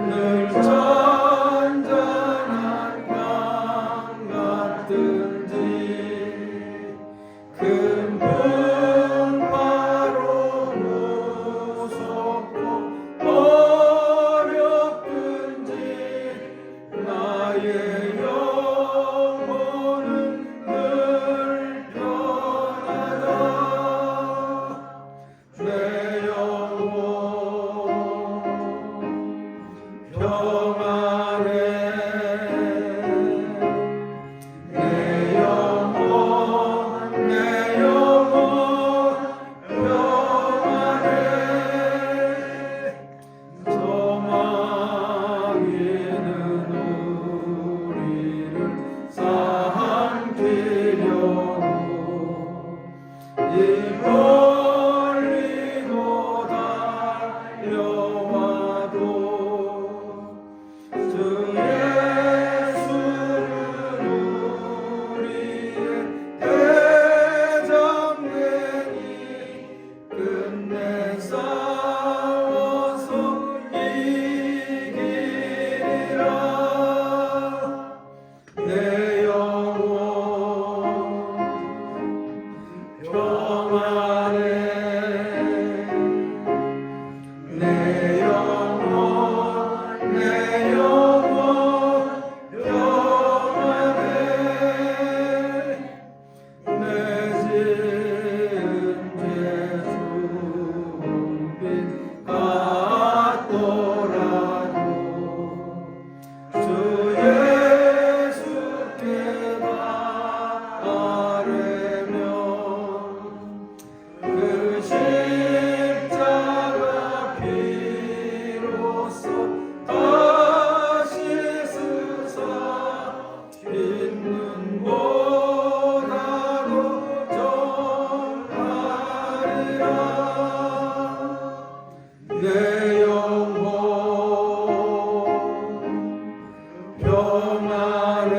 늘 잔잔한 강 같은지 큰 풍파로 무섭고 어렵든지 나의 영혼은 늘 편하다. 내 영혼 평안해. 내 영혼 평안해. 저마귀는 우리를 삼키려고 이 멀리도 달려와도 주 예수는 우리의 대장내니 끝내 싸워서 이기리라. 내 영혼 평안해. 내 영혼 평안해. 내 지은 죄 숭빛 같더라도 주 예수께 바르며 그 십자가 피로써 다시 쓰사 빈 눈보다도 정하리라. 내 영혼 평안해.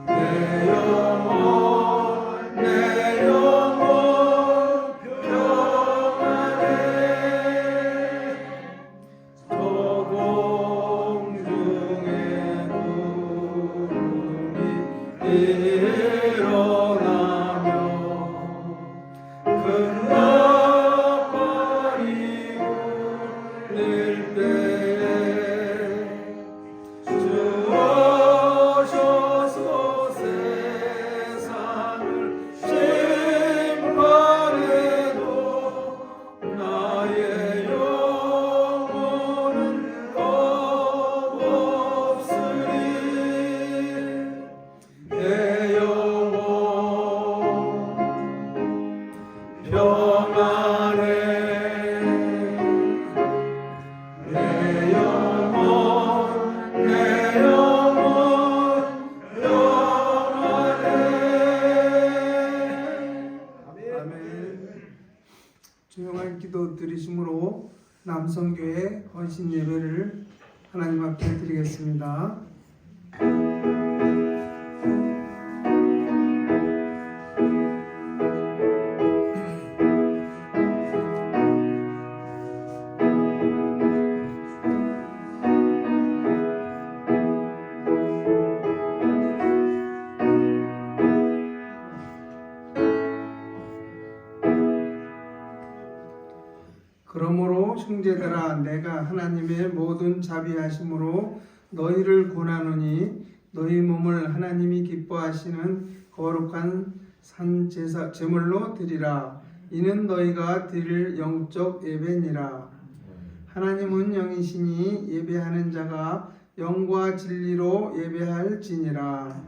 내 영혼 평안해. 저 공중에 구름이 일어나며 큰 나팔이 울릴 때에 주 오셔서 세상을 심판해도 나의 영혼은 겁없으리. 내 영혼 평안해. 내 영혼 평안해. 아멘. 조용한 기도 드리심으로 남성교회 헌신 예배를 하나님 앞에 드리겠습니다. 그러므로 형제들아 내가 하나님의 모든 자비하심으로 너희를 권하노니 너희 몸을 하나님이 기뻐하시는 거룩한 산 제사 제물로 드리라. 이는 너희가 드릴 영적 예배니라. 하나님은 영이시니 예배하는 자가 영과 진리로 예배할지니라.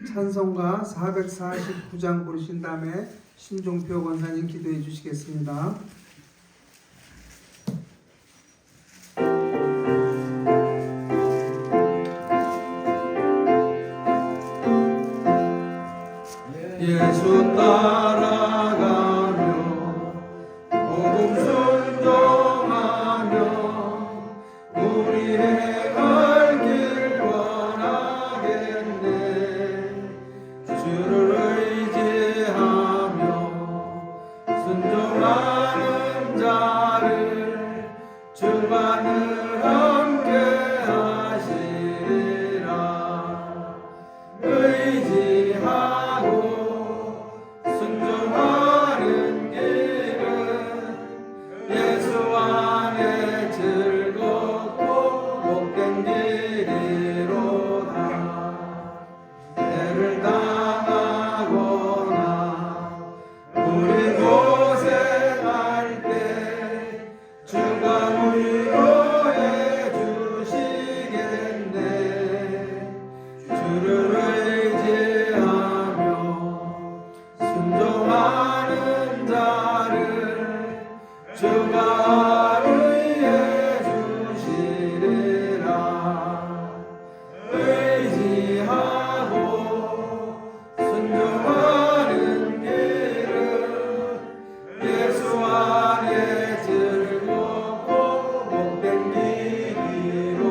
찬송가 449장 부르신 다음에 신종표 권사님 기도해 주시겠습니다. 예수 따라가며 복음 순종하며 우리의 갈 길 원하겠네. 주를 의지하며 순종하는 자를 주가 늘 함께 하시리라. 의지하고 순종하는 길은 예수 안에 즐겁고 복된 길이로다. 때를 당하거나 우리 고생할 때 주가 위로해 주시겠네. 주를 의지하며 순종하는 자를 주가 위해 주시리라. 의지하고 순종하는 길은 예수 안에 즐겁고 복된 길이로다.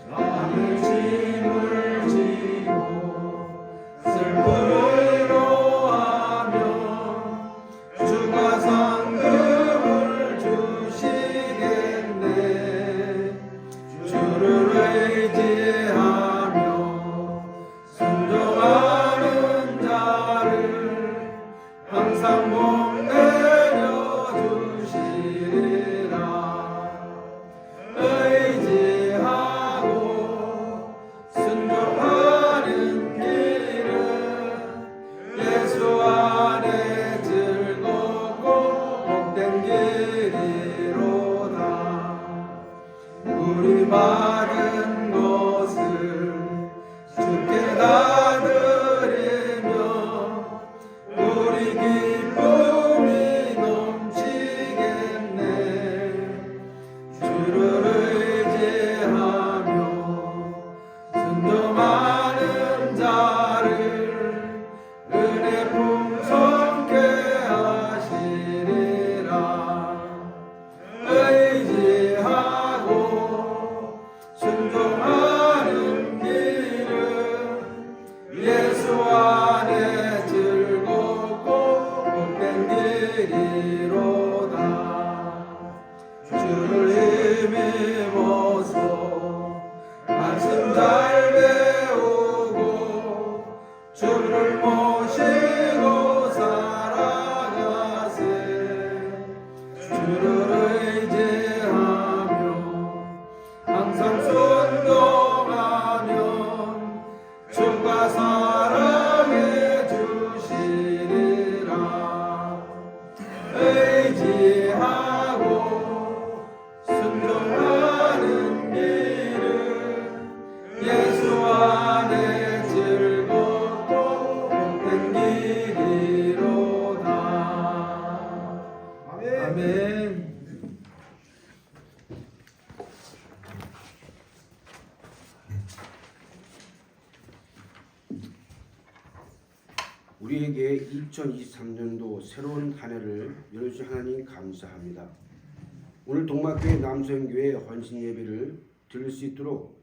남의 짐을 지고 슬픔을 위로하며 주가 상급을 주시겠네. 주를 의지하며 순종하는 자를 항상 복내려 주시리라. 의지하고 순종하는 길은 예수 안에 즐겁고 복된 길이로다. 우리 받은 것을 주께 다 드리며 우리 기쁨이 넘치겠네. 주를 의지하며 순종하는 자를 은혜 풍성케 하시리라. 의지하고 순종하는 길은 예수 안에 즐겁고 복된 길이로다. 주를 힘입어서 말씀 잘 배우고 주를 모시고 살아가세. 주를 의지하며 항상 순종하면 주가 사랑해 주시리라. 의지하고 순종하는 길은 예수 안에 즐겁고 복된 길이로다. 아멘. 우리에게 2023년도 새로운 한 해를 열어주신 하나님 감사합니다. 오늘 동막교회 남성교회 헌신 예배를 드릴 수 있도록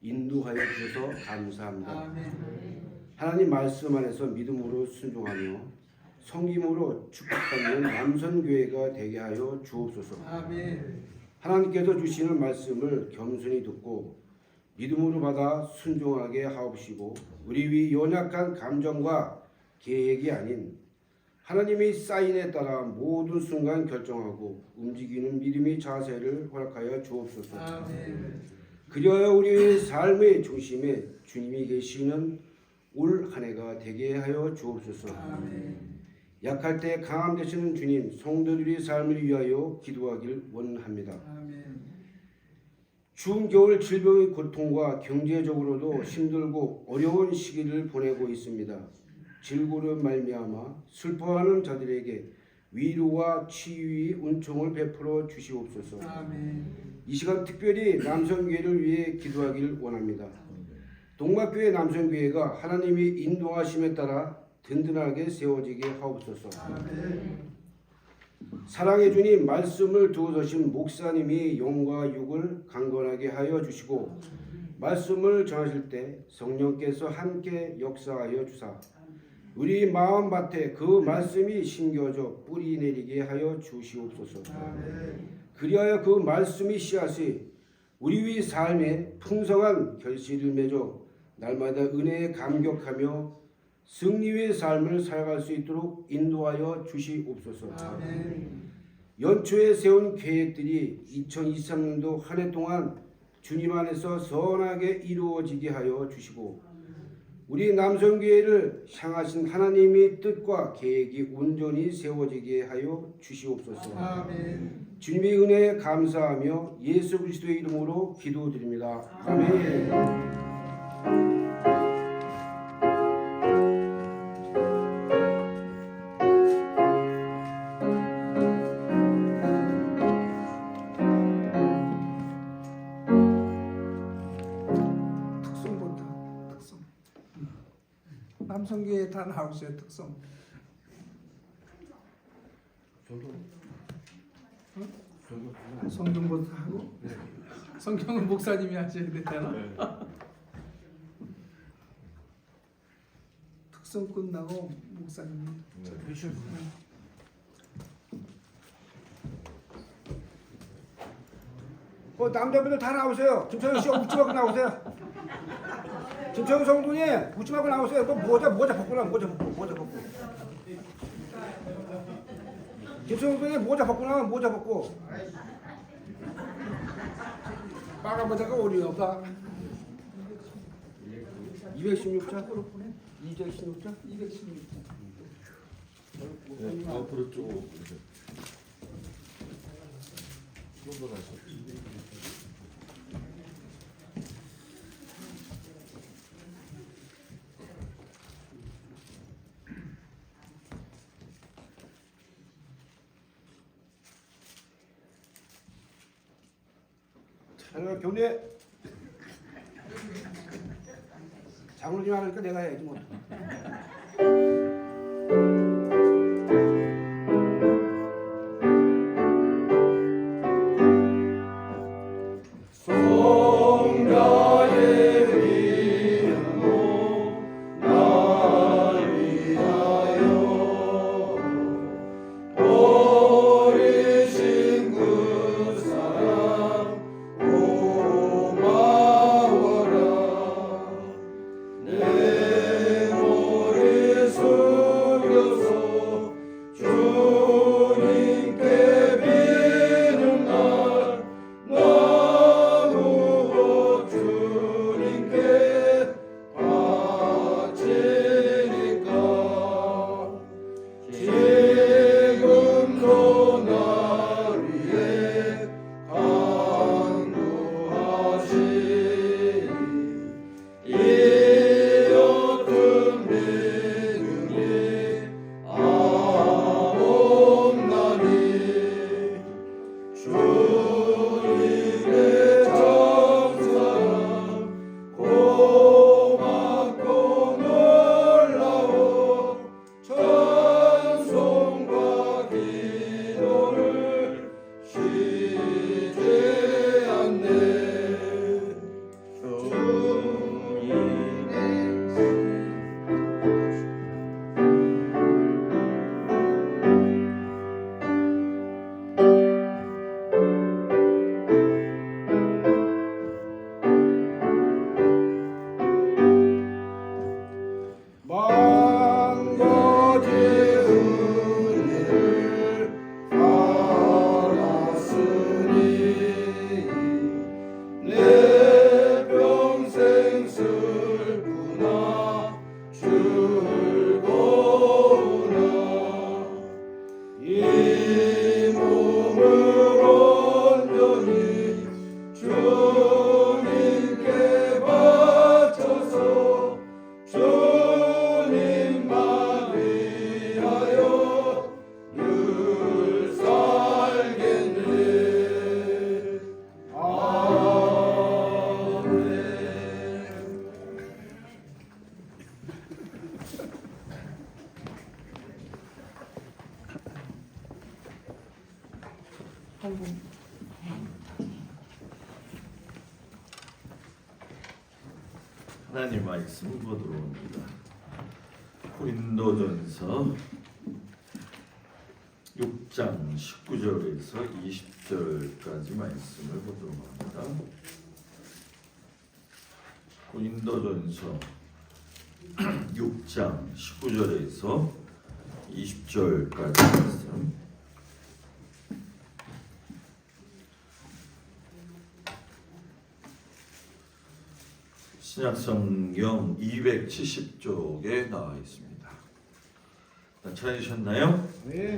인도하여 주셔서 감사합니다. 하나님 말씀 안에서 믿음으로 순종하며 성김으로 축복받는 남성교회가 되게 하여 주옵소서. 하나님께서 주시는 말씀을 겸손히 듣고 믿음으로 받아 순종하게 하옵시고 우리 위 연약한 감정과 계획이 아닌 하나님의 사인에 따라 모든 순간 결정하고 움직이는 믿음의 자세를 허락하여 주옵소서. 그리하여 우리의 삶의 중심에 주님이 계시는 올 한 해가 되게 하여 주옵소서. 약할 때 강함 되시는 주님, 성도들의 삶을 위하여 기도하길 원합니다. 추운 겨울 질병의 고통과 경제적으로도 힘들고 어려운 시기를 보내고 있습니다. 질고로 말미암아 슬퍼하는 자들에게 위로와 치유의 은총을 베풀어 주시옵소서. 이 시간 특별히 남성교회를 위해 기도하길 원합니다. 동막교회 남성교회가 하나님의 인도하심에 따라 든든하게 세워지게 하옵소서. 사랑해 주님 말씀을 두어서신 목사님이 영과 육을 강건하게 하여 주시고 말씀을 전하실 때 성령께서 함께 역사하여 주사 우리 마음밭에 그 말씀이 심겨져 뿌리 내리게 하여 주시옵소서. 그리하여 그 말씀이 씨앗이 우리의 삶에 풍성한 결실을 맺어 날마다 은혜에 감격하며 승리의 삶을 살아갈 수 있도록 인도하여 주시옵소서. 연초에 세운 계획들이 2023년도 한 해 동안 주님 안에서 선하게 이루어지게 하여 주시고 우리 남성교회를 향하신 하나님의 뜻과 계획이 온전히 세워지게 하여 주시옵소서. 주님의 은혜에 감사하며 예수 그리스도의 이름으로 기도드립니다. 아멘. 남성교회 다 나오세요. 특성. 성경부터 하고 성경은 목사님이 하셔야 되잖아. 특성 끝나고 목사님이. 남자분들 다 나오세요. 김철현 씨 웃지 말고 나오세요. 김철현 성도님 웃지 말고 나오세요. 그 모자 벗고 나와. 모자 벗고. 김철현 성도님 모자 벗고 나와. 모자 벗고. 빨아보자가 어디 없다. 216자? 216자? 216자. 앞으로 쭉. 좀더 다시. 교내 장로님 하니까 내가 해야지 뭐. 하나님 말씀 보도록 합니다. 고린도전서 6장 19절에서 20절까지 말씀을 보도록 합니다. 고린도전서 6장 19절에서 20절까지 말씀. 신약성경 270쪽에 나와 있습니다. 찾으셨나요? 네.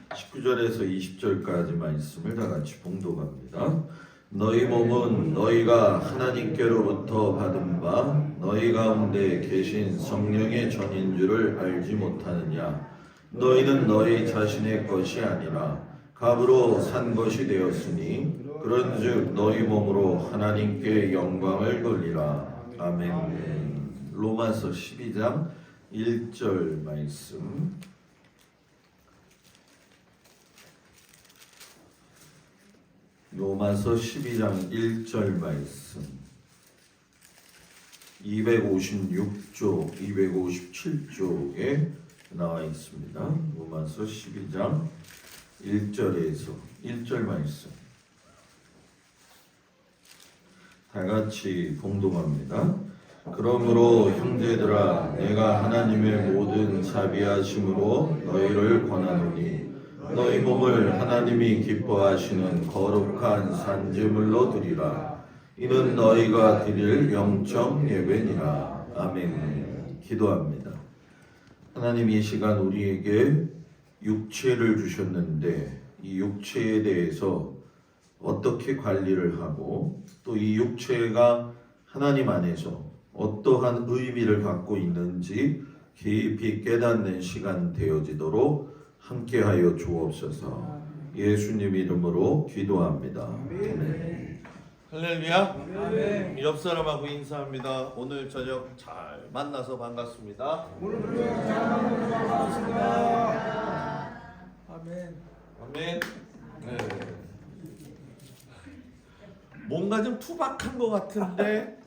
19절에서 20절까지 말씀을 다 같이 봉독합니다. 너희 몸은 너희가 하나님께로부터 받은 바 너희 가운데 계신 성령의 전인 줄을 알지 못하느냐? 너희는 너희 자신의 것이 아니라 값으로 산 것이 되었으니 그런즉 너희 몸으로 하나님께 영광을 돌리라. 아멘. 로마서 12장 1절 말씀. 로마서 12장 1절 말씀. 256쪽, 257쪽에 나와 있습니다. 로마서 12장 1절에서 1절 말씀. 다 같이 봉독합니다. 그러므로 형제들아 내가 하나님의 모든 자비하심으로 너희를 권하노니 너희 몸을 하나님이 기뻐하시는 거룩한 산제물로 드리라. 이는 너희가 드릴 영적 예배니라. 아멘. 기도합니다. 하나님, 이 시간 우리에게 육체를 주셨는데 이 육체에 대해서 어떻게 관리를 하고 또 이 육체가 하나님 안에서 어떠한 의미를 갖고 있는지 깊이 깨닫는 시간 되어지도록 함께하여 주옵소서. 예수님 이름으로 기도합니다. 아멘. 할렐루야. 아멘. 옆 사람하고 인사합니다. 오늘 저녁 잘 만나서 반갑습니다. 오늘 저녁 잘 만나서 반갑습니다. 아멘. 아멘. 네. 뭔가 좀 투박한 것 같은데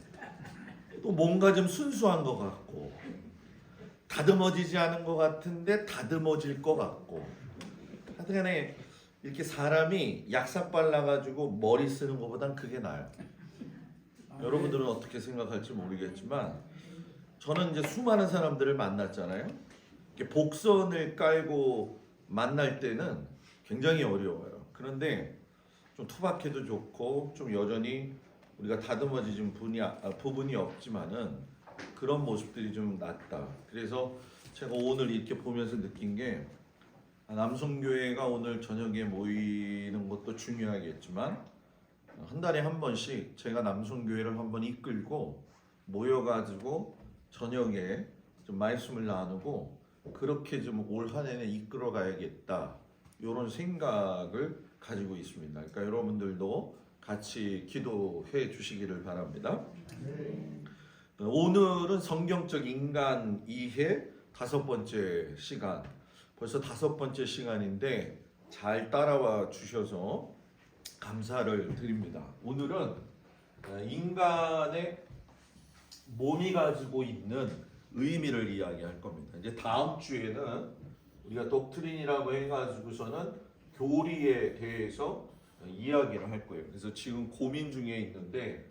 또 뭔가 좀 순수한 것 같고 다듬어지지 않은 것 같은데 다듬어질 것 같고 하여튼간에 이렇게 사람이 약삭 발라가지고 머리 쓰는 것보단 그게 나아요. 여러분들은 어떻게 생각할지 모르겠지만 저는 이제 수많은 사람들을 만났잖아요. 이렇게 복선을 깔고 만날 때는 굉장히 어려워요. 그런데 좀 투박해도 좋고 좀 여전히 우리가 다듬어지는 부분이 없지만은 그런 모습들이 좀 낫다. 그래서 제가 오늘 이렇게 보면서 느낀 게 남성교회가 오늘 저녁에 모이는 것도 중요하겠지만 한 달에 한 번씩 제가 남성교회를 한번 이끌고 모여가지고 저녁에 좀 말씀을 나누고 그렇게 좀 올 한 해는 이끌어 가야겠다. 이런 생각을 가지고 있습니다. 그러니까 여러분들도 같이 기도해 주시기를 바랍니다. 오늘은 성경적 인간 이해 5번째 시간. 벌써 5번째 시간인데 잘 따라와 주셔서 감사를 드립니다. 오늘은 인간의 몸이 가지고 있는 의미를 이야기할 겁니다. 이제 다음 주에는 우리가 독트린이라고 해가지고서는 교리에 대해서 이야기를 할 거예요. 그래서 지금 고민 중에 있는데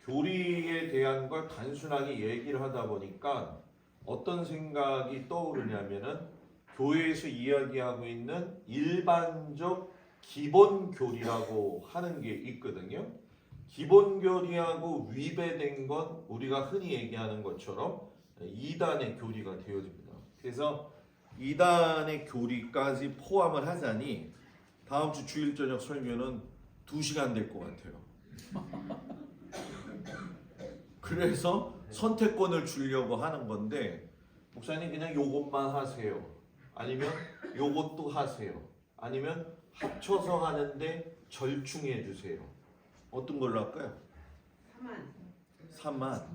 교리에 대한 걸 단순하게 얘기를 하다 보니까 어떤 생각이 떠오르냐면은 교회에서 이야기하고 있는 일반적 기본 교리라고 하는 게 있거든요. 기본 교리하고 위배된 건 우리가 흔히 얘기하는 것처럼 이단의 교리가 되어집니다. 그래서 이단의 교리까지 포함을 하자니 다음 주 주일 저녁 설교는 2시간 될 것 같아요. 그래서 선택권을 주려고 하는 건데 목사님 그냥 요것만 하세요. 아니면 요것도 하세요. 아니면 합쳐서 하는데 절충해 주세요. 어떤 걸로 할까요? 3만.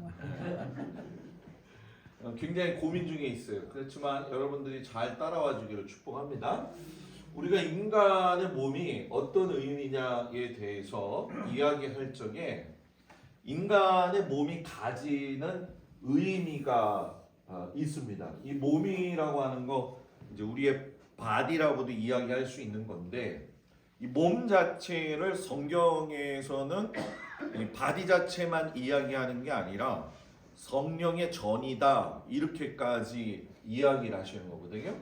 굉장히 고민 중에 있어요. 그렇지만 여러분들이 잘 따라와 주기를 축복합니다. 우리가 인간의 몸이 어떤 의미냐에 대해서 이야기할 적에 인간의 몸이 가지는 의미가 있습니다. 이 몸이라고 하는 거 이제 우리의 바디라고도 이야기할 수 있는 건데 이 몸 자체를 성경에서는 이 바디 자체만 이야기하는 게 아니라 성령의 전이다 이렇게까지 이야기를 하시는 거거든요.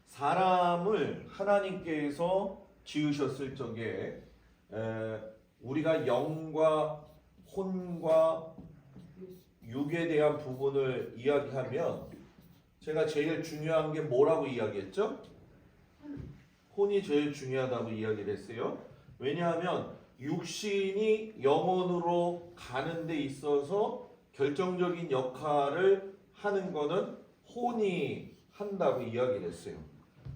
사람을 하나님께서 지으셨을 적에 우리가 영과 혼과 육에 대한 부분을 이야기하면 제가 제일 중요한 게 뭐라고 이야기했죠? 혼이 제일 중요하다고 이야기를 했어요. 왜냐하면 육신이 영혼으로 가는 데 있어서 결정적인 역할을 하는 거는 혼이 한다고 이야기를 했어요.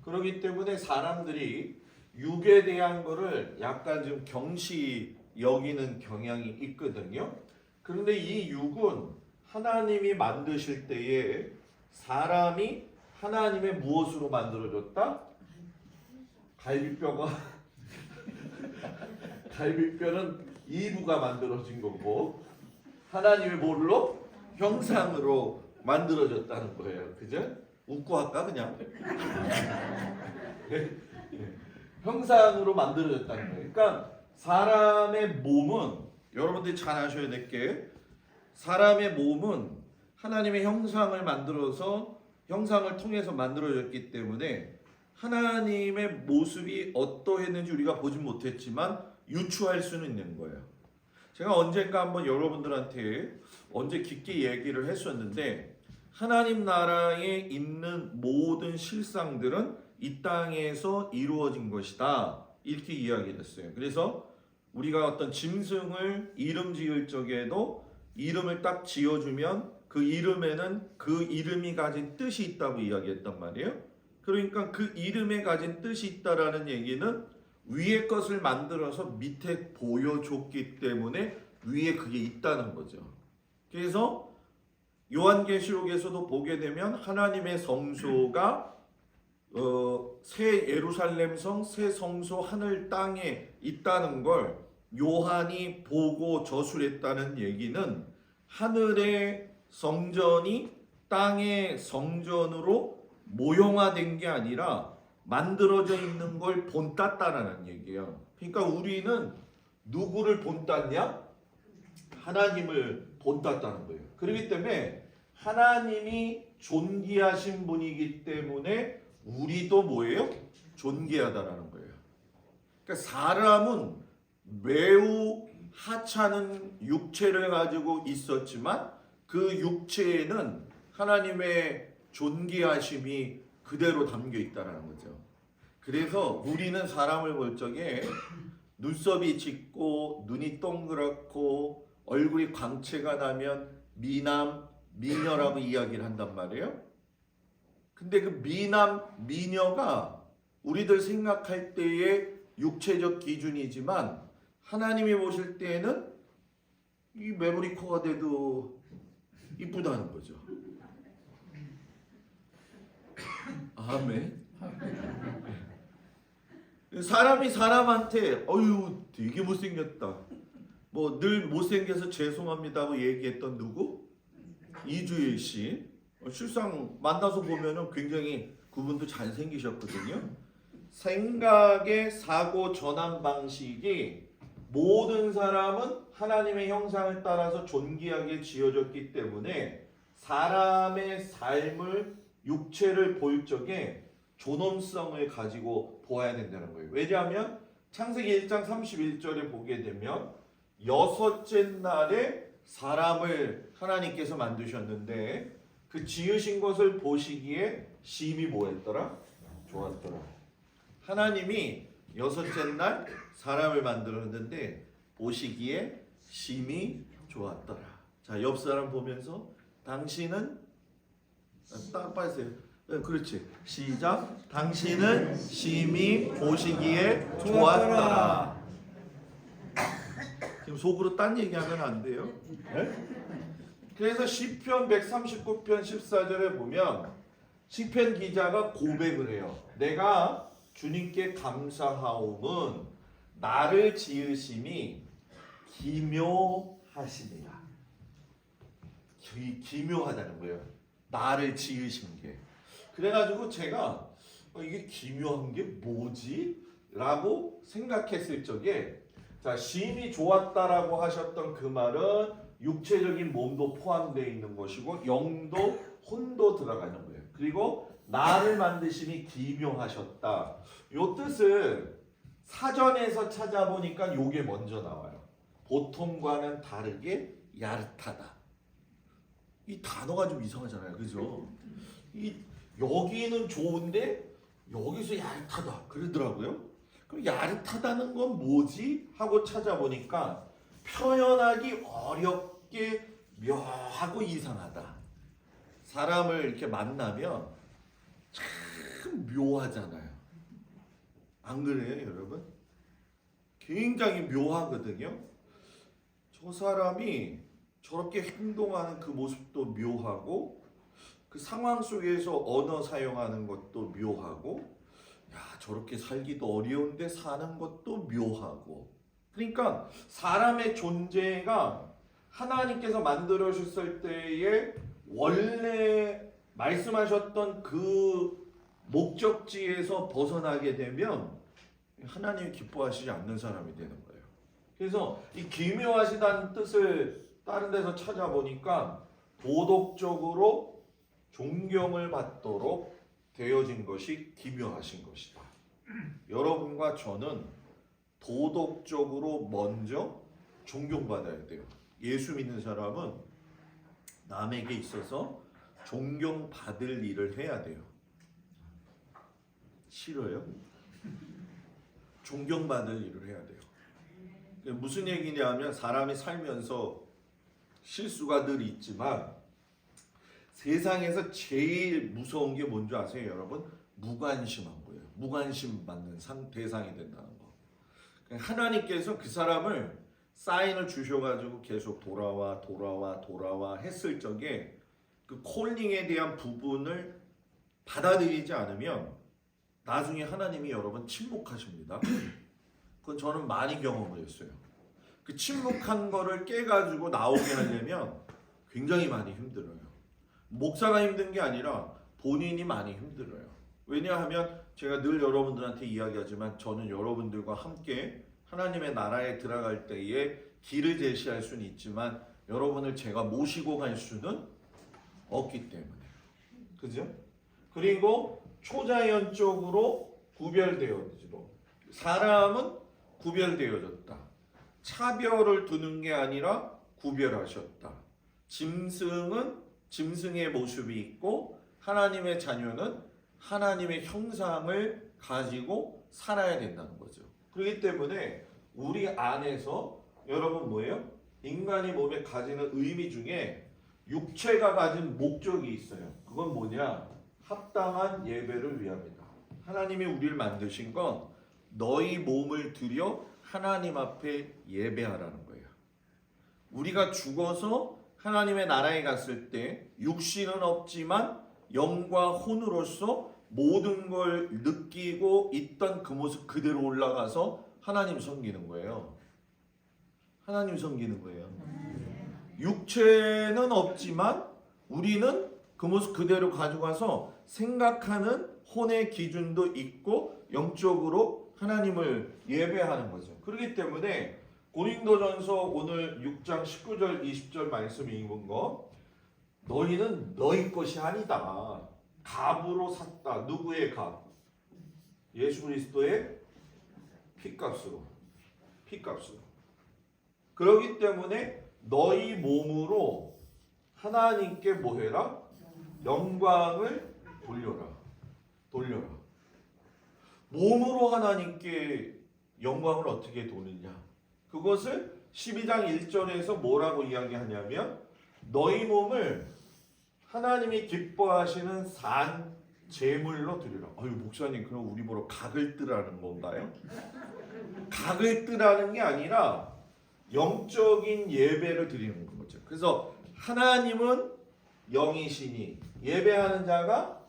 그렇기 때문에 사람들이 육에 대한 거를 약간 좀 경시 여기는 경향이 있거든요. 그런데 이 육은 하나님이 만드실 때에 사람이 하나님의 무엇으로 만들어졌다? 갈비뼈는 이브가 만들어진 거고 하나님의 뭘로? 형상으로 만들어졌다는 거예요. 그죠? 웃고 할까 그냥? 형상으로 만들어졌다는 거예요. 그러니까 사람의 몸은 여러분들이 잘 아셔야 될 게 사람의 몸은 하나님의 형상을 만들어서 형상을 통해서 만들어졌기 때문에 하나님의 모습이 어떠했는지 우리가 보진 못했지만 유추할 수는 있는 거예요. 제가 언젠가 한번 여러분들한테 언제 깊게 얘기를 했었는데 하나님 나라에 있는 모든 실상들은 이 땅에서 이루어진 것이다 이렇게 이야기를 했어요. 그래서 우리가 어떤 짐승을 이름 지을 적에도 이름을 딱 지어주면 그 이름에는 그 이름이 가진 뜻이 있다고 이야기했단 말이에요. 그러니까 그 이름에 가진 뜻이 있다라는 얘기는 위에 것을 만들어서 밑에 보여줬기 때문에 위에 그게 있다는 거죠. 그래서 요한계시록에서도 보게 되면 하나님의 성소가 새 예루살렘 성, 새 성소 하늘 땅에 있다는 걸 요한이 보고 저술했다는 얘기는 하늘의 성전이 땅의 성전으로 모형화된 게 아니라 만들어져 있는 걸 본땄다라는 얘기예요. 그러니까 우리는 누구를 본땄냐? 하나님을 본땄다는 거예요. 그렇기 때문에 하나님이 존귀하신 분이기 때문에 우리도 뭐예요? 존귀하다라는 거예요. 그러니까 사람은 매우 하찮은 육체를 가지고 있었지만 그 육체에는 하나님의 존귀하심이 그대로 담겨 있다는 거죠. 그래서 우리는 사람을 볼 적에 눈썹이 짙고 눈이 동그랗고 얼굴이 광채가 나면 미남, 미녀라고 이야기를 한단 말이에요. 근데 그 미남, 미녀가 우리들 생각할 때의 육체적 기준이지만 하나님이 보실 때에는 이 메모리 코가 돼도 이쁘다는 거죠. 아멘. 사람이 사람한테 어유 되게 못생겼다. 뭐 늘 못생겨서 죄송합니다고 얘기했던 누구? 이주일 씨. 실상 만나서 보면은 굉장히 그분도 잘생기셨거든요. 생각의 사고 전환 방식이 모든 사람은 하나님의 형상을 따라서 존귀하게 지어졌기 때문에 사람의 삶을 육체를 볼 적에 존엄성을 가지고 보아야 된다는 거예요. 왜냐하면 창세기 1장 31절에 보게 되면 여섯째 날에 사람을 하나님께서 만드셨는데 그 지으신 것을 보시기에 심히 뭐했더라? 좋았더라. 하나님이 여섯째 날 사람을 만들었는데 보시기에 심히 좋았더라. 자, 옆 사람 보면서 당신은 딱 빠지세요. 네, 그렇지. 시작. 당신은 심히 보시기에 좋았더라. 지금 속으로 딴 얘기하면 안 돼요. 네? 그래서 시편 139편 14절에 보면 시편 기자가 고백을 해요. 내가 주님께 감사하옴은 나를 지으심이 기묘하시니라. 기묘하다는 거예요. 나를 지으신 게. 그래가지고 제가 이게 기묘한 게 뭐지? 라고 생각했을 적에 자, 심이 좋았다라고 하셨던 그 말은 육체적인 몸도 포함되어 있는 것이고 영도 혼도 들어가는 거예요. 그리고 나를 만드심이 기묘하셨다. 요 뜻을 사전에서 찾아보니까 요게 먼저 나와요. 보통과는 다르게 야릇하다. 이 단어가 좀 이상하잖아요. 그죠? 여기는 좋은데 여기서 야릇하다 그러더라고요. 그럼 야릇하다는 건 뭐지? 하고 찾아보니까 표현하기 어렵게 묘하고 이상하다. 사람을 이렇게 만나면 참 묘하잖아요. 안 그래요, 여러분? 굉장히 묘하거든요. 저 사람이 저렇게 행동하는 그 모습도 묘하고 그 상황 속에서 언어 사용하는 것도 묘하고 야, 저렇게 살기도 어려운데 사는 것도 묘하고 그러니까 사람의 존재가 하나님께서 만들어 주셨을 때에 원래 말씀하셨던 그 목적지에서 벗어나게 되면 하나님이 기뻐하시지 않는 사람이 되는 거예요. 그래서 이 기묘하시다는 뜻을 다른 데서 찾아보니까 도덕적으로 존경을 받도록 되어진 것이 기묘하신 것이다. 여러분과 저는 도덕적으로 먼저 존경받아야 돼요. 예수 믿는 사람은 남에게 있어서 존경받을 일을 해야 돼요. 싫어요? 존경받을 일을 해야 돼요. 무슨 얘기냐면 사람이 살면서 실수가 늘 있지만 세상에서 제일 무서운 게 뭔지 아세요, 여러분? 무관심한 거예요. 무관심 받는 대상이 된다는 거. 하나님께서 그 사람을 사인을 주셔가지고 계속 돌아와 했을 적에 그 콜링에 대한 부분을 받아들이지 않으면 나중에 하나님이 여러분 침묵하십니다. 그건 저는 많이 경험을 했어요. 그 침묵한 거를 깨가지고 나오게 하려면 굉장히 많이 힘들어요. 목사가 힘든 게 아니라 본인이 많이 힘들어요. 왜냐하면 제가 늘 여러분들한테 이야기하지만 저는 여러분들과 함께 하나님의 나라에 들어갈 때에 길을 제시할 수는 있지만 여러분을 제가 모시고 갈 수는 없기 때문에. 그죠? 그리고 초자연적으로 구별되어지고 사람은 구별되어졌다. 차별을 두는 게 아니라 구별하셨다. 짐승은 짐승의 모습이 있고 하나님의 자녀는 하나님의 형상을 가지고 살아야 된다는 거죠. 그렇기 때문에 우리 안에서 여러분 뭐예요? 인간이 몸에 가지는 의미 중에 육체가 가진 목적이 있어요. 그건 뭐냐? 합당한 예배를 위함이다. 하나님이 우리를 만드신 건 너희 몸을 들여 하나님 앞에 예배하라는 거예요. 우리가 죽어서 하나님의 나라에 갔을 때 육신은 없지만 영과 혼으로서 모든 걸 느끼고 있던 그 모습 그대로 올라가서 하나님 섬기는 거예요. 하나님 섬기는 거예요. 육체는 없지만 우리는 그 모습 그대로 가져가서 생각하는 혼의 기준도 있고 영적으로 하나님을 예배하는 거죠. 그렇기 때문에 고린도전서 오늘 6장 19절 20절 말씀이 읽은 거 너희는 너희 것이 아니다. 값으로 샀다. 누구의 값? 예수 그리스도의 피값으로. 피값으로. 그렇기 때문에 너희 몸으로 하나님께 뭐 해라? 영광을 돌려라. 몸으로 하나님께 영광을 어떻게 돌리냐? 그것을 12장 1절에서 뭐라고 이야기하냐면 너희 몸을 하나님이 기뻐하시는 산 제물로 드리라. 아유 목사님 그럼 우리 보러 각을 뜨라는 건가요? 각을 뜨라는 게 아니라 영적인 예배를 드리는 거죠. 그래서 하나님은 영이시니 예배하는 자가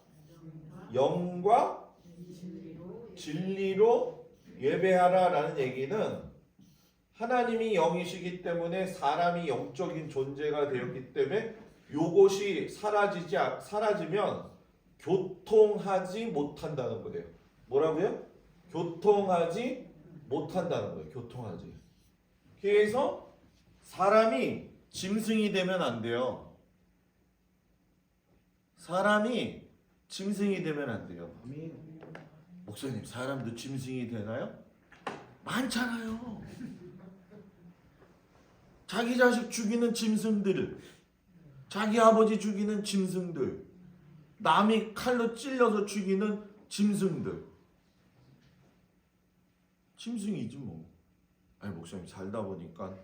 영과 진리로 예배하라라는 얘기는 하나님이 영이시기 때문에 사람이 영적인 존재가 되었기 때문에 요것이 사라지면 교통하지 못한다는 거예요. 뭐라고요? 교통하지 못한다는 거예요. 교통하지. 그래서 사람이 짐승이 되면 안 돼요. 사람이 짐승이 되면 안 돼요. 목사님, 사람도 짐승이 되나요? 많잖아요. 자기 자식 죽이는 짐승들, 자기 아버지 죽이는 짐승들, 남이 칼로 찔러서 죽이는 짐승들. 짐승이지 뭐. 아니 목사님, 살다 보니까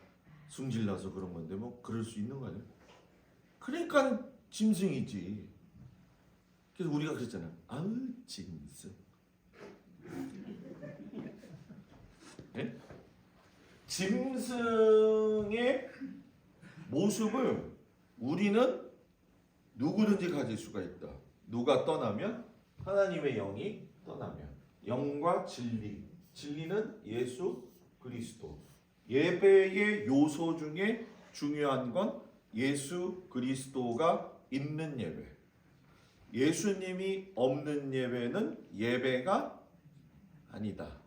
승질나서 그런 건데 뭐 그럴 수 있는 거 아니에요? 그러니까 짐승이지. 그래서 우리가 그랬잖아요. 아우 짐승. 네? 짐승의 모습을 우리는 누구든지 가질 수가 있다. 누가 떠나면? 하나님의 영이 떠나면. 영과 진리. 진리는 예수 그리스도. 예배의 요소 중에 중요한 건 예수 그리스도가 있는 예배. 예수님이 없는 예배는 예배가 아니다.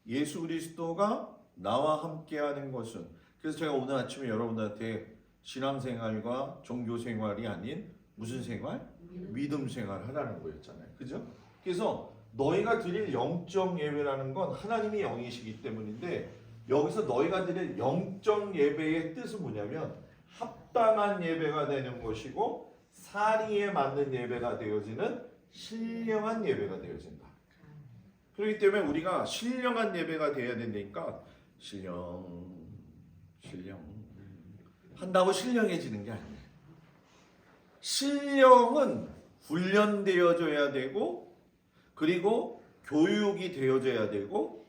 예수 그리스도가 나와 함께하는 것은, 그래서 제가 오늘 아침에 여러분들한테 신앙생활과 종교생활이 아닌 무슨 생활? 믿음 생활 하라는 거였잖아요. 그죠? 그래서 너희가 드릴 영적 예배라는 건 하나님이 영이시기 때문인데, 여기서 너희가 드릴 영적 예배의 뜻은 뭐냐면 합당한 예배가 되는 것이고 사리에 맞는 예배가 되어지는 신령한 예배가 되어진다. 그렇기 때문에 우리가 신령한 예배가 되어야 되니까 신령 한다고 신령해지는 게 아니에요. 신령은 훈련되어져야 되고, 그리고 교육이 되어져야 되고,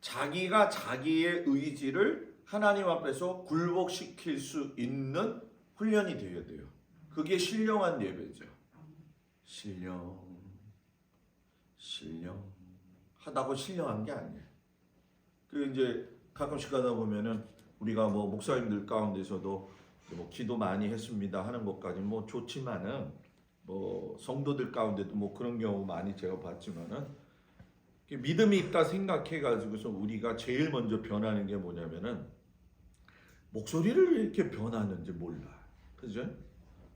자기가 자기의 의지를 하나님 앞에서 굴복시킬 수 있는 훈련이 되어야 돼요. 그게 신령한 예배죠. 신령 하다고 신령한 게 아니에요. 그 이제 가끔씩 가다 보면은 우리가 뭐 목사님들 가운데서도 뭐 기도 많이 했습니다 하는 것까지 뭐 좋지만은, 뭐 성도들 가운데도 뭐 그런 경우 많이 제가 봤지만은, 믿음이 있다 생각해 가지고서 우리가 제일 먼저 변하는 게 뭐냐면은 목소리를 왜 이렇게 변하는지 몰라. 그죠?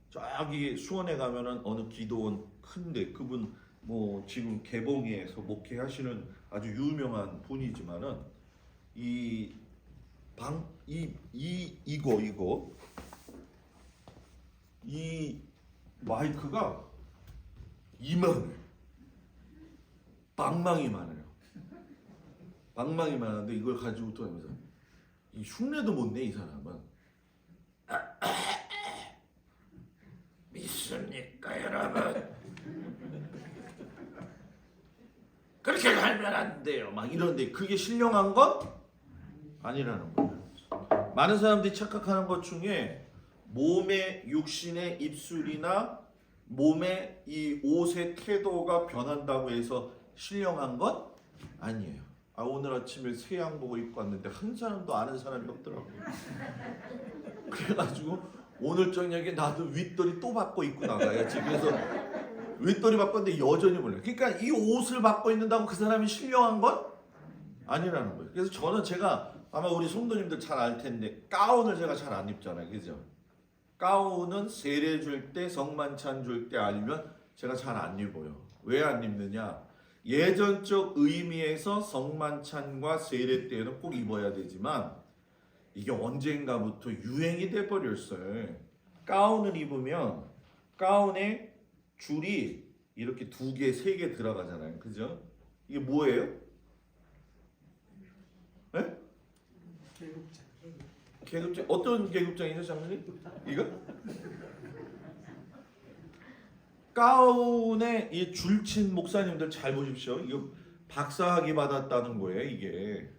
저기 수원에 가면은 어느 기도원 큰데, 그분 뭐 지금 개봉에서 목회하시는 아주 유명한 분이지만은 이 마이크가 이만해. 방망이 많아요. 방망이 많은데 이걸 가지고 또 하면서 이 흉내도 못 내, 이 사람은. 믿습니까 여러분? 그렇게 갈면 안 돼요. 막 이런데 그게 신령한 건 아니라는 거예요. 많은 사람들이 착각하는 것 중에 몸의 육신의 입술이나 몸의 이 옷의 태도가 변한다고 해서 신령한 건 아니에요. 오늘 아침에 새 양복 입고 왔는데 한 사람도 아는 사람이 없더라고요. 그래가지고 오늘 저녁에 나도 윗돌이 또 바꿔 입고 나가야지. 그래서 윗돌이 바꿨는데 여전히 몰라요. 그러니까 이 옷을 바꿔 입는다고 그 사람이 신령한 건 아니라는 거예요. 그래서 제가 아마 우리 성도님들 잘 알 텐데, 가운을 제가 잘 안 입잖아요. 그죠? 가운은 세례 줄 때, 성만찬 줄 때 아니면 제가 잘 안 입어요. 왜 안 입느냐? 예전적 의미에서 성만찬과 세례 때는 꼭 입어야 되지만 이게 언젠가부터 유행이 돼 버렸어요. 가운을 입으면 가운에 줄이 이렇게 2개, 3개 들어가잖아요. 그죠? 이게 뭐예요? 네? 계급장. 어떤 계급장이죠, 장로님? 이거? 가운에 이 줄친 목사님들 잘 보십시오. 이거 박사학위 받았다는 거예요, 이게.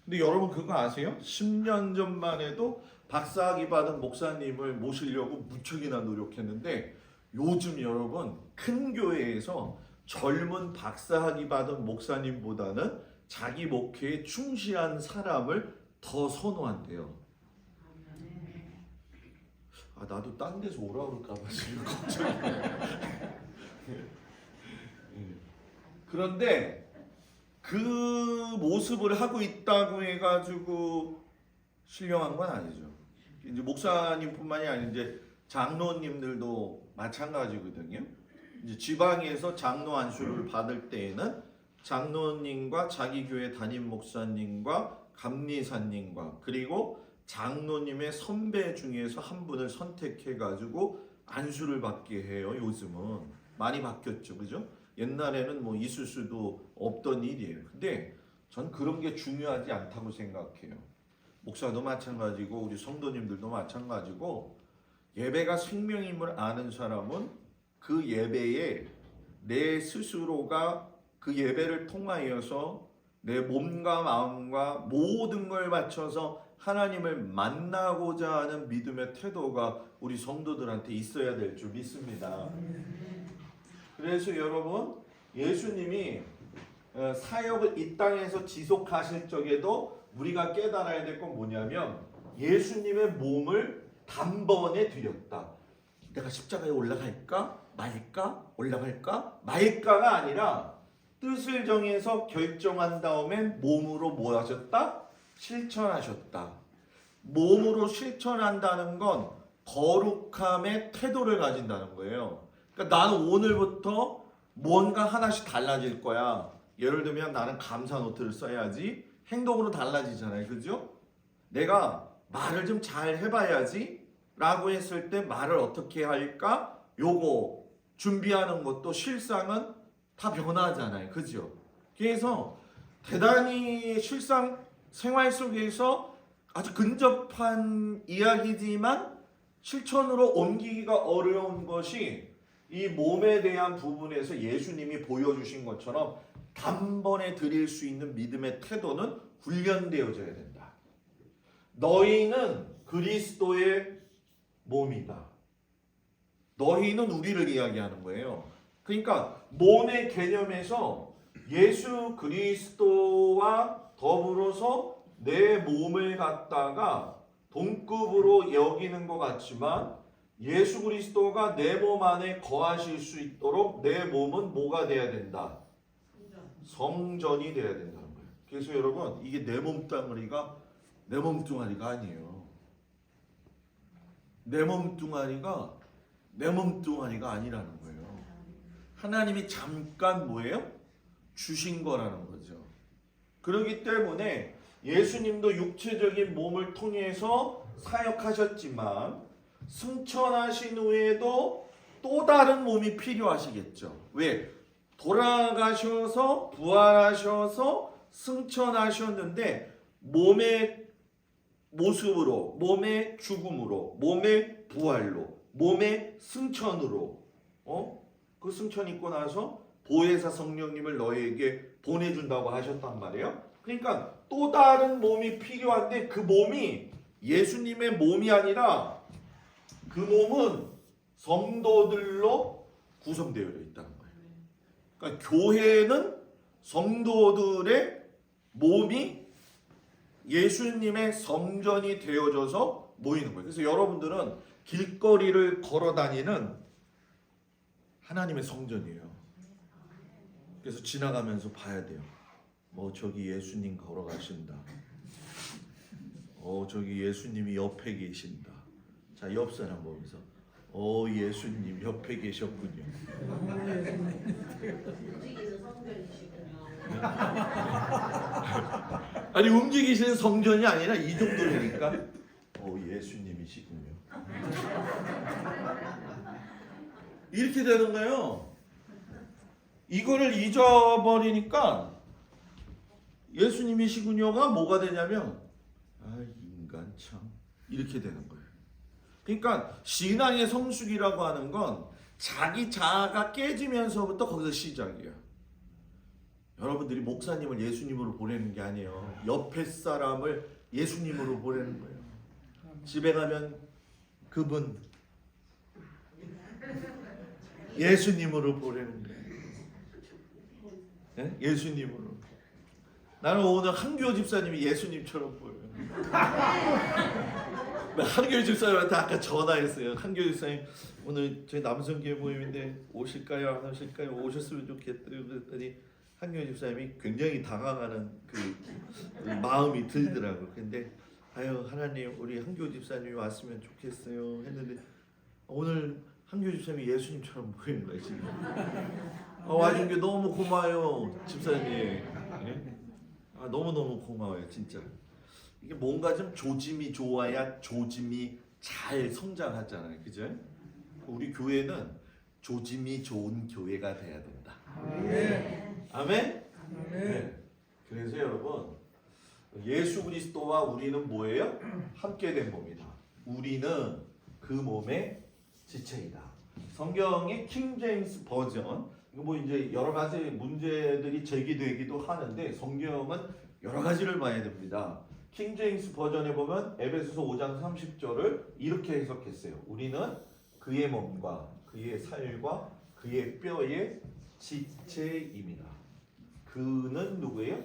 근데 여러분 그거 아세요? 10년 전만 해도 박사학위 받은 목사님을 모시려고 무척이나 노력했는데, 요즘 여러분 큰 교회에서 젊은 박사학위 받은 목사님보다는 자기 목회에 충실한 사람을 더 선호한대요. 나도 딴 데서 오라 그럴까봐 지금 걱정이에요. 그런데 그 모습을 하고 있다고 해가지고 신령한 건 아니죠. 이제 목사님뿐만이 아니라 이제 장로님들도 마찬가지거든요. 이제 지방에서 장로 안수를 받을 때에는 장로님과 자기 교회 담임 목사님과 감리사님과 그리고 장로님의 선배 중에서 한 분을 선택해 가지고 안수를 받게 해요. 요즘은 많이 바뀌었죠, 그죠? 옛날에는 뭐 있을 수도 없던 일이에요. 근데 전 그런 게 중요하지 않다고 생각해요. 목사도 마찬가지고 우리 성도님들도 마찬가지고 예배가 생명임을 아는 사람은 그 예배에 내 스스로가 그 예배를 통하여서 내 몸과 마음과 모든 걸 바쳐서 하나님을 만나고자 하는 믿음의 태도가 우리 성도들한테 있어야 될 줄 믿습니다. 그래서 여러분, 예수님이 사역을 이 땅에서 지속하실 적에도 우리가 깨달아야 될 건 뭐냐면 예수님의 몸을 단번에 드렸다. 내가 십자가에 올라갈까 말까, 올라갈까 말까가 아니라 뜻을 정해서 결정한 다음엔 몸으로 뭐 하셨다? 실천하셨다. 몸으로 실천한다는 건 거룩함의 태도를 가진다는 거예요. 그러니까 나는 오늘부터 뭔가 하나씩 달라질 거야. 예를 들면 나는 감사 노트를 써야지. 행동으로 달라지잖아요. 그죠? 내가 말을 좀 잘 해봐야지 라고 했을 때 말을 어떻게 할까? 요거 준비하는 것도 실상은 다 변하잖아요. 그죠? 그래서 대단히 실상 생활 속에서 아주 근접한 이야기지만 실천으로 옮기기가 어려운 것이 이 몸에 대한 부분에서 예수님이 보여주신 것처럼 단번에 드릴 수 있는 믿음의 태도는 훈련되어져야 된다. 너희는 그리스도의 몸이다. 너희는 우리를 이야기하는 거예요. 그러니까 몸의 개념에서 예수 그리스도와 더불어서 내 몸을 갖다가 동급으로 여기는 것 같지만 예수 그리스도가 내 몸 안에 거하실 수 있도록 내 몸은 뭐가 돼야 된다? 성전이 돼야 된다는 거예요. 그래서 여러분 이게 내 몸뚱아리가 내 몸뚱아리가 아니에요. 내 몸뚱아리가 내 몸뚱아리가 아니라는 거예요. 하나님이 잠깐 뭐예요? 주신 거라는 거죠. 그렇기 때문에 예수님도 육체적인 몸을 통해서 사역하셨지만 승천하신 후에도 또 다른 몸이 필요하시겠죠. 왜? 돌아가셔서 부활하셔서 승천하셨는데 몸의 모습으로, 몸의 죽음으로, 몸의 부활로, 몸의 승천으로 그 승천 있고 나서 보혜사 성령님을 너희에게 보내준다고 하셨단 말이에요. 그러니까 또 다른 몸이 필요한데 그 몸이 예수님의 몸이 아니라 그 몸은 성도들로 구성되어 있다는 거예요. 그러니까 교회는 성도들의 몸이 예수님의 성전이 되어져서 모이는 거예요. 그래서 여러분들은 길거리를 걸어 다니는 하나님의 성전이에요. 그래서 지나가면서 봐야 돼요. 저기 예수님 걸어가신다. 저기 예수님이 옆에 계신다. 자, 옆 사람 보면서 예수님 옆에 계셨군요. 움직이는 성전이시군요. 아니 움직이시는 성전이 아니라 이 정도니까 예수님이시군요. 이렇게 되는 거예요. 이거를 잊어버리니까 예수님이시군요가 뭐가 되냐면 인간 참 이렇게 되는 거예요. 그러니까 신앙의 성숙이라고 하는 건 자기 자아가 깨지면서부터 거기서 시작이야. 여러분들이 목사님을 예수님으로 보내는 게 아니에요. 옆에 사람을 예수님으로 보내는 거예요. 집에 가면 그분 예수님으로 보내는 거예요. 네? 예수님으로. 나는 오늘 한규호 집사님이 예수님처럼 보여요. 한교회 집사님한테 아까 전화했어요. 한교회 집사님 오늘 저희 남성교회 모임인데 오실까요? 안 오실까요? 오셨으면 좋겠대요. 그랬더니 한교회 집사님이 굉장히 당황하는 그 마음이 들더라고요. 근데 아유 하나님 우리 한교회 집사님이 왔으면 좋겠어요 했는데 오늘 한교회 집사님이 예수님처럼 보이는 거예요 지금. 와준 게 너무 고마워요 집사님. 네? 너무너무 고마워요 진짜. 이게 뭔가 좀 조짐이 좋아야 조짐이 잘 성장하잖아요, 그죠? 우리 교회는 조짐이 좋은 교회가 돼야 된다. 아멘. 네. 그래서 여러분 예수 그리스도와 우리는 뭐예요? 함께된 몸이다. 우리는 그 몸의 지체이다. 성경의 킹 제임스 버전 뭐 이제 여러 가지 문제들이 제기되기도 하는데 성경은 여러 가지를 봐야 됩니다. 킹 제임스 버전에 보면 에베소서 5장 30절을 이렇게 해석했어요. 우리는 그의 몸과 그의 살과 그의 뼈의 지체입니다. 그는 누구예요?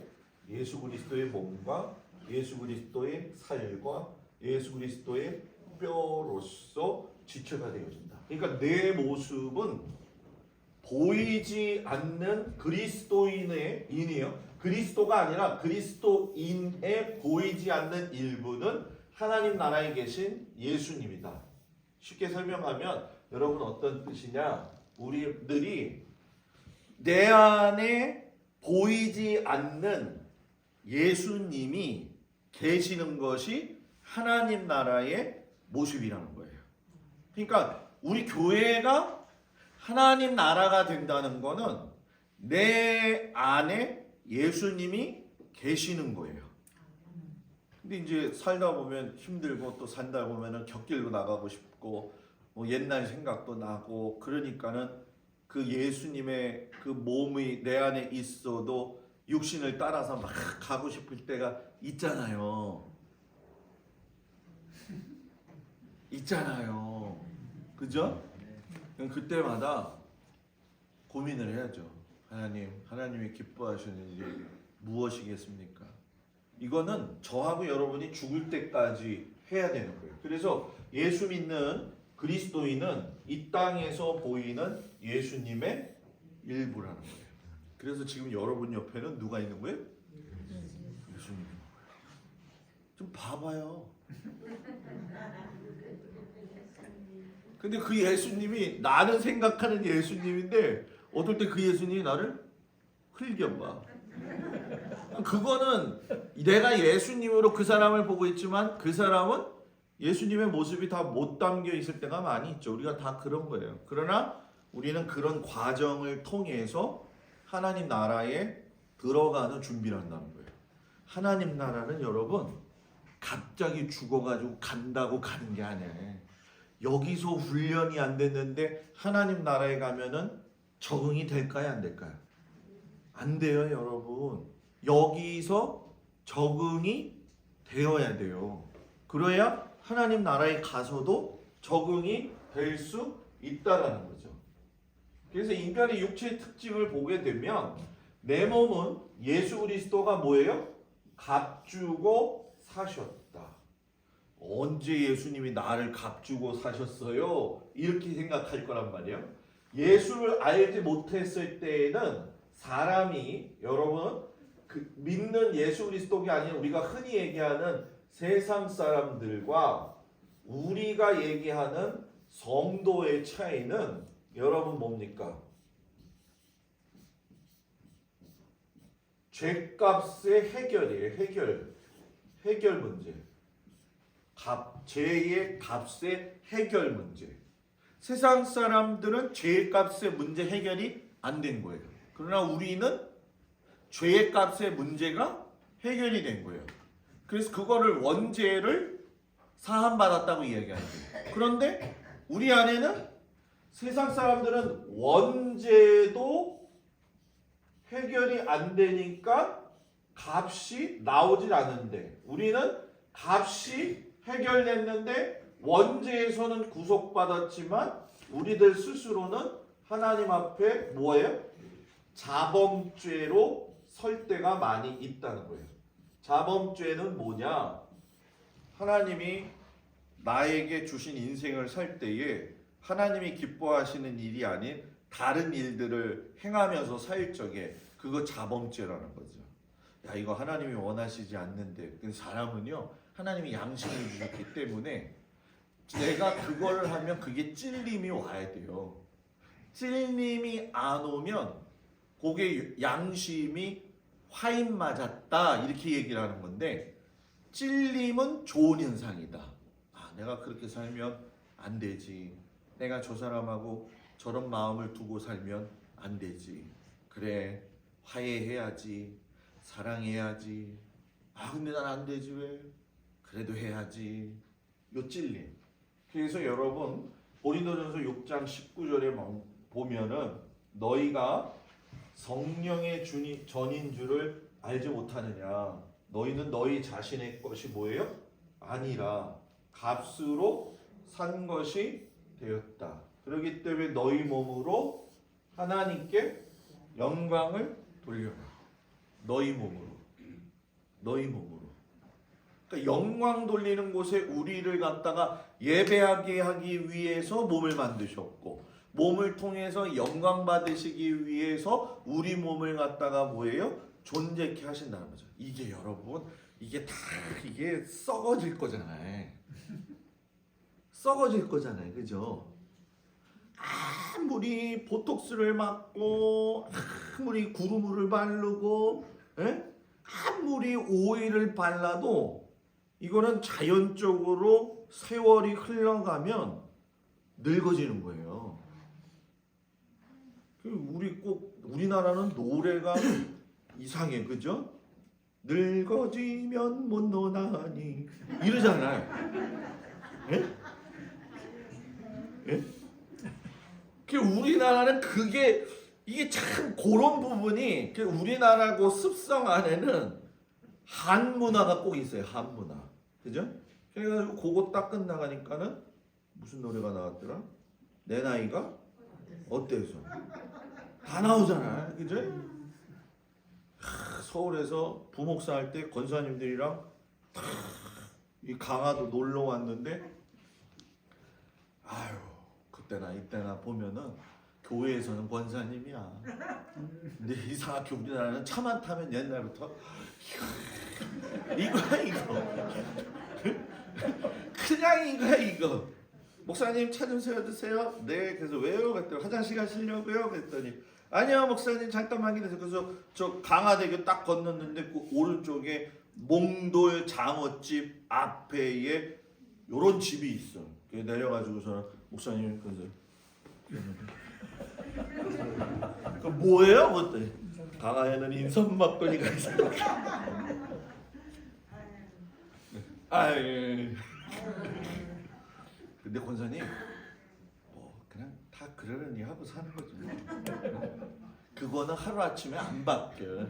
예수 그리스도의 몸과 예수 그리스도의 살과 예수 그리스도의 뼈로서 지체가 되어진다. 그러니까 내 모습은 보이지 않는 그리스도인의 인이에요. 그리스도가 아니라 그리스도인의 보이지 않는 일부는 하나님 나라에 계신 예수님이다. 쉽게 설명하면 여러분 어떤 뜻이냐? 우리들이 내 안에 보이지 않는 예수님이 계시는 것이 하나님 나라의 모습이라는 거예요. 그러니까 우리 교회가 하나님 나라가 된다는 거는 내 안에 예수님이 계시는 거예요. 근데 이제 살다 보면 힘들고 또 산다 보면은 곁길로 나가고 싶고 뭐 옛날 생각도 나고 그러니까는 그 예수님의 그 몸이 내 안에 있어도 육신을 따라서 막 가고 싶을 때가 있잖아요. 있잖아요. 그죠? 그때마다 고민을 해야죠. 하나님이 기뻐하시는 일이 무엇이겠습니까? 이거는 저하고 여러분이 죽을 때까지 해야 되는 거예요. 그래서 예수 믿는 그리스도인은 이 땅에서 보이는 예수님의 일부라는 거예요. 그래서 지금 여러분 옆에는 누가 있는 거예요? 예수님이 있는 거예요. 좀 봐봐요. 근데 그 예수님이 나는 생각하는 예수님인데 어떨 때 그 예수님이 나를 흘겨봐. 그거는 내가 예수님으로 그 사람을 보고 있지만 그 사람은 예수님의 모습이 다 못 담겨 있을 때가 많이 있죠. 우리가 다 그런 거예요. 그러나 우리는 그런 과정을 통해서 하나님 나라에 들어가는 준비를 한다는 거예요. 하나님 나라는 여러분 갑자기 죽어가지고 간다고 가는 게 아니에요. 여기서 훈련이 안 됐는데 하나님 나라에 가면은 적응이 될까요? 안 될까요? 안 돼요, 여러분. 여기서 적응이 되어야 돼요. 그래야 하나님 나라에 가서도 적응이 될 수 있다라는 거죠. 그래서 인간의 육체의 특징을 보게 되면 내 몸은 예수 그리스도가 뭐예요? 값주고 사셨다. 언제 예수님이 나를 값주고 사셨어요? 이렇게 생각할 거란 말이에요. 예수를 알지 못했을 때에는 사람이 여러분 믿는 예수 그리스도가 아닌 우리가 흔히 얘기하는 세상 사람들과 우리가 얘기하는 성도의 차이는 여러분 뭡니까? 죄값의 해결이에요. 해결 문제. 죄의 값의 해결 문제. 세상 사람들은 죄값의 문제 해결이 안 된 거예요. 그러나 우리는 죄의 값의 문제가 해결이 된 거예요. 그래서 그거를 원죄를 사함받았다고 이야기하는 거예요. 그런데 우리 안에는 세상 사람들은 원죄도 해결이 안 되니까 값이 나오질 않는데 우리는 값이 해결됐는데 원죄에서는 구속받았지만 우리들 스스로는 하나님 앞에 뭐예요? 자범죄로 설 때가 많이 있다는 거예요. 자범죄는 뭐냐? 하나님이 나에게 주신 인생을 살 때에 하나님이 기뻐하시는 일이 아닌 다른 일들을 행하면서 살 적에 그거 자범죄라는 거죠. 야, 이거 하나님이 원하시지 않는데. 근데 사람은요, 하나님이 양심을 주셨기 때문에 내가 그거를 하면 그게 찔림이 와야 돼요. 찔림이 안 오면 그게 양심이 화인 맞았다 이렇게 얘기를 하는 건데, 찔림은 좋은 현상이다. 아, 내가 그렇게 살면 안 되지. 내가 저 사람하고 저런 마음을 두고 살면 안 되지. 그래, 화해해야지. 사랑해야지. 아, 근데 난 안 되지 왜? 그래도 해야지. 요 찔림. 그래서 여러분 고린도전서 6장 19절에 보면은 너희가 성령의 전인 줄을 알지 못하느냐. 너희는 너희 자신의 것이 뭐예요? 아니라 값으로 산 것이 되었다. 그렇기 때문에 너희 몸으로 하나님께 영광을 돌려라. 너희 몸으로. 그러니까 영광 돌리는 곳에 우리를 갖다가 예배하게 하기 위해서 몸을 만드셨고, 몸을 통해서 영광 받으시기 위해서 우리 몸을 갖다가 뭐예요? 존재케 하신다는 거죠. 이게 여러분, 이게 다 이게 썩어질 거잖아요. 썩어질 거잖아요. 그죠? 아무리 보톡스를 맞고 아무리 구루물을 바르고 아무리 오일을 발라도 이거는 자연적으로 세월이 흘러가면 늙어지는 거예요. 우리나라는 노래가 이상해, 그죠? 늙어지면 못 노나니 이러잖아요. 예? 우리나라는 이게 참 그런 부분이 우리나라고 습성 안에는 한 문화가 꼭 있어요. 한 문화, 그죠? 그래가지고 그거 딱 끝나가니까는 무슨 노래가 나왔더라? 내 나이가 어때서? 다 나오잖아요, 그죠? 서울에서 부목사 할 때 권사님들이랑 이 강화도 놀러 왔는데, 아유, 그때나 이때나 보면은 교회에서는 권사님이야. 근데 이상하게 우리나라는 차만 타면 옛날부터 이거야 이거. 그냥 이거야 이거. 목사님 차 좀 세워주세요. 네. 그래서 왜요? 그랬더니 화장실 가시려고요? 그랬더니 아니요 목사님 잠깐만 기다려서. 그래서 저 강화대교 딱 건넜는데 그 오른쪽에 몽돌 장어집 앞에에 요런 집이 있어. 내려가지고서는 목사님 그래서 그 뭐예요? 그랬더니 강화에는 인삼 막걸리가 있어요. 아유. 근데 권사님 그냥 다 그러려니 하고 사는 거죠. 그거는 하루아침에 안 바뀌어.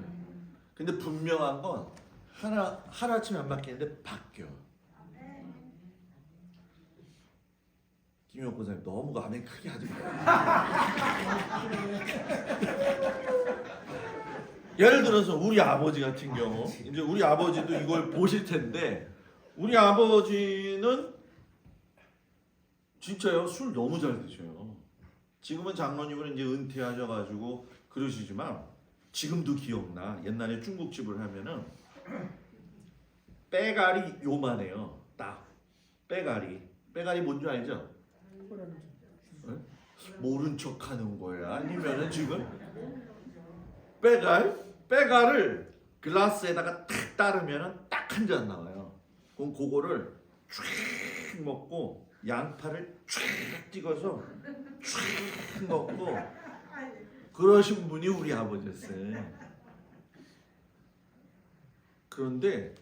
근데 분명한 건 하루아침에 안 바뀌는데 바뀌어. 김용 권사님 너무 아멘 크게 하지 마. 예를 들어서 우리 아버지 같은 경우, 이제 우리 아버지도 이걸 보실 텐데, 우리 아버지는 진짜요, 술 너무 잘 드셔요. 지금은 장로님으로 이제 은퇴하셔가지고 그러시지만 지금도 기억나. 옛날에 중국집을 하면은 빼가리 요만해요. 딱 빼가리 뭔 줄 알죠? 모른 척하는 거야? 아니면은 지금 빼갈을 글라스에다가 탁 따르면은 딱 한 잔 나와요. 그럼 그거를 쫙 먹고 양파를 쫙 찍어서 쫙 먹고 그러신 분이 우리 아버지였어요. 그런데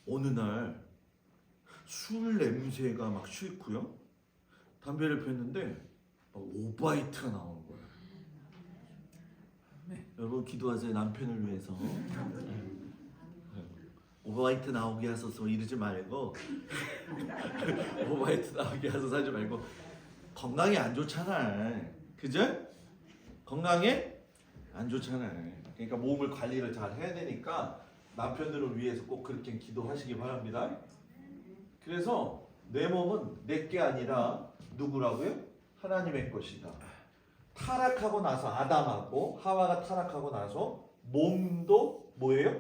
어느 날 술 냄새가 막 싫고요. 담배를 폈는데 오바이트가 나오는 거예요. 여러분 기도하세요. 남편을 위해서. 오바이트 나오게 하소서 이러지 말고 오바이트 나오게 하소서 하지 말고, 건강에 안 좋잖아. 그죠? 건강에 안 좋잖아. 그러니까 몸을 관리를 잘 해야 되니까 남편들을 위해서 꼭 그렇게 기도하시기 바랍니다. 그래서 내 몸은 내 게 아니라 누구라고요? 하나님의 것이다. 타락하고 나서 아담하고 하와가 타락하고 나서 몸도 뭐예요?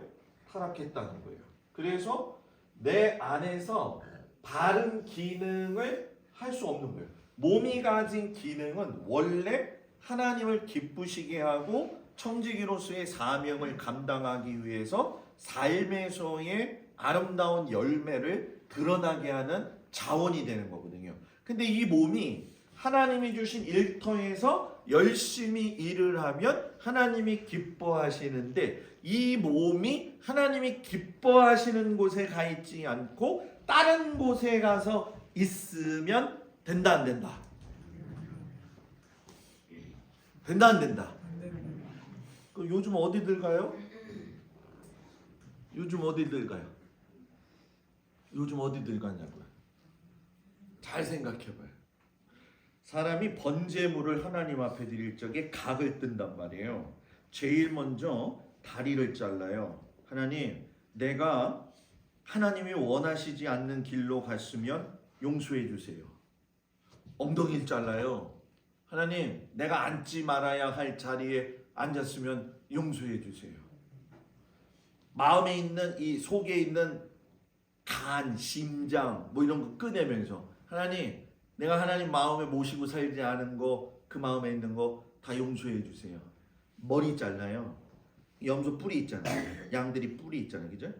타락했다는 거예요. 그래서 내 안에서 바른 기능을 할 수 없는 거예요. 몸이 가진 기능은 원래 하나님을 기쁘시게 하고 청지기로서의 사명을 감당하기 위해서 삶에서의 아름다운 열매를 드러나게 하는 자원이 되는 거거든요. 근데 이 몸이 하나님이 주신 일터에서 열심히 일을 하면 하나님이 기뻐하시는데 이 몸이 하나님이 기뻐하시는 곳에 가 있지 않고 다른 곳에 가서 있으면 된다 안 된다? 된다 안 된다? 그 요즘 어디들 가요? 요즘 어디들 가요? 요즘 어디들 가냐고요? 잘 생각해봐요. 사람이 번제물을 하나님 앞에 드릴 적에 각을 뜬단 말이에요. 제일 먼저 다리를 잘라요. 하나님, 내가 하나님이 원하시지 않는 길로 갔으면 용서해 주세요. 엉덩이를 잘라요. 하나님, 내가 앉지 말아야 할 자리에 앉았으면 용서해 주세요. 마음에 있는 이 속에 있는 간, 심장 뭐 이런 거 꺼내면서 하나님, 내가 하나님 마음에 모시고 살지 않은 거, 그 마음에 있는 거 다 용서해 주세요. 머리 잘라요. 염소 뿔이 있잖아요. 양들이 뿔이 있잖아요. 그죠?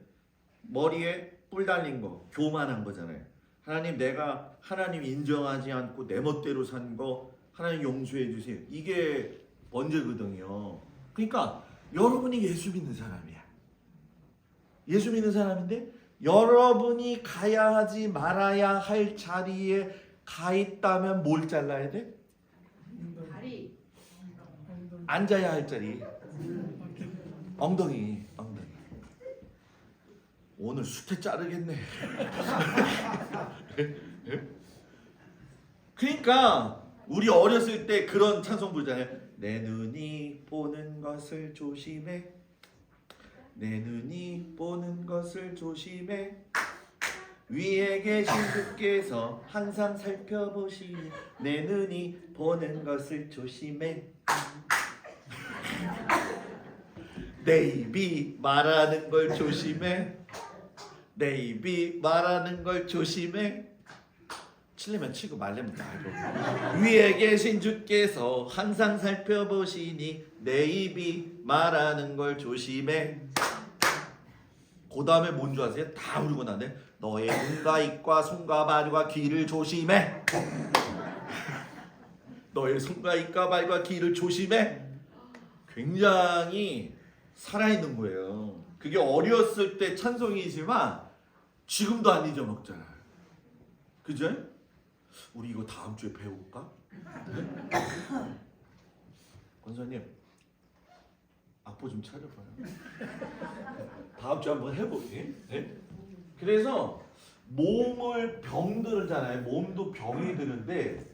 머리에 뿔 달린 거, 교만한 거잖아요. 하나님, 내가 하나님 인정하지 않고 내 멋대로 산 거 하나님 용서해 주세요. 이게 번제거든요. 그러니까 여러분이 예수 믿는 사람이야. 예수 믿는 사람인데 여러분이 가야 하지 말아야 할 자리에 가 있다면 뭘 잘라야 돼? 다리. 앉아야 할 자리. 엉덩이. 오늘 수태 자르겠네. 그러니까 우리 어렸을 때 그런 찬송 부르잖아요. 내 눈이 보는 것을 조심해. 내 눈이 보는 것을 조심해. 위에 계신 주께서 항상 살펴보시니 내 눈이 보는 것을 조심해. 내 입이 말하는 걸 조심해. 내 입이 말하는 걸 조심해. 치려면 치고 말려면 말고. 위에 계신 주께서 항상 살펴보시니 내 입이 말하는 걸 조심해. 그 다음에 뭔 줄 아세요? 다 부르고 나네. 너의 눈과 입과 손과 발과 귀를 조심해. 너의 손과 입과 발과 귀를 조심해. 굉장히 살아있는 거예요. 그게 어렸을 때 찬송이지만 지금도 안 잊어먹잖아요. 그죠? 우리 이거 다음 주에 배울까? 권사님, 악보 좀 차려봐요. 다음 주에 한번 해보게. 네? 그래서 몸을 병들잖아요. 몸도 병이 드는데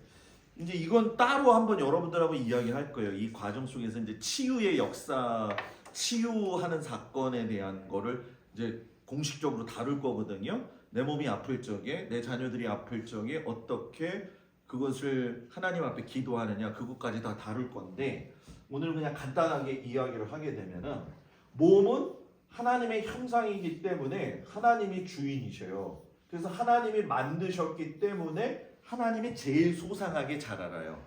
이제 이건 따로 한번 여러분들하고 이야기할 거예요. 이 과정 속에서 이제 치유의 역사, 치유하는 사건에 대한 거를 이제 공식적으로 다룰 거거든요. 내 몸이 아플 적에, 내 자녀들이 아플 적에 어떻게 그것을 하나님 앞에 기도하느냐, 그것까지 다 다룰 건데 오늘 그냥 간단하게 이야기를 하게 되면은 몸은 하나님의 형상이기 때문에 하나님이 주인이셔요. 그래서 하나님이 만드셨기 때문에 하나님이 제일 소상하게 잘 알아요.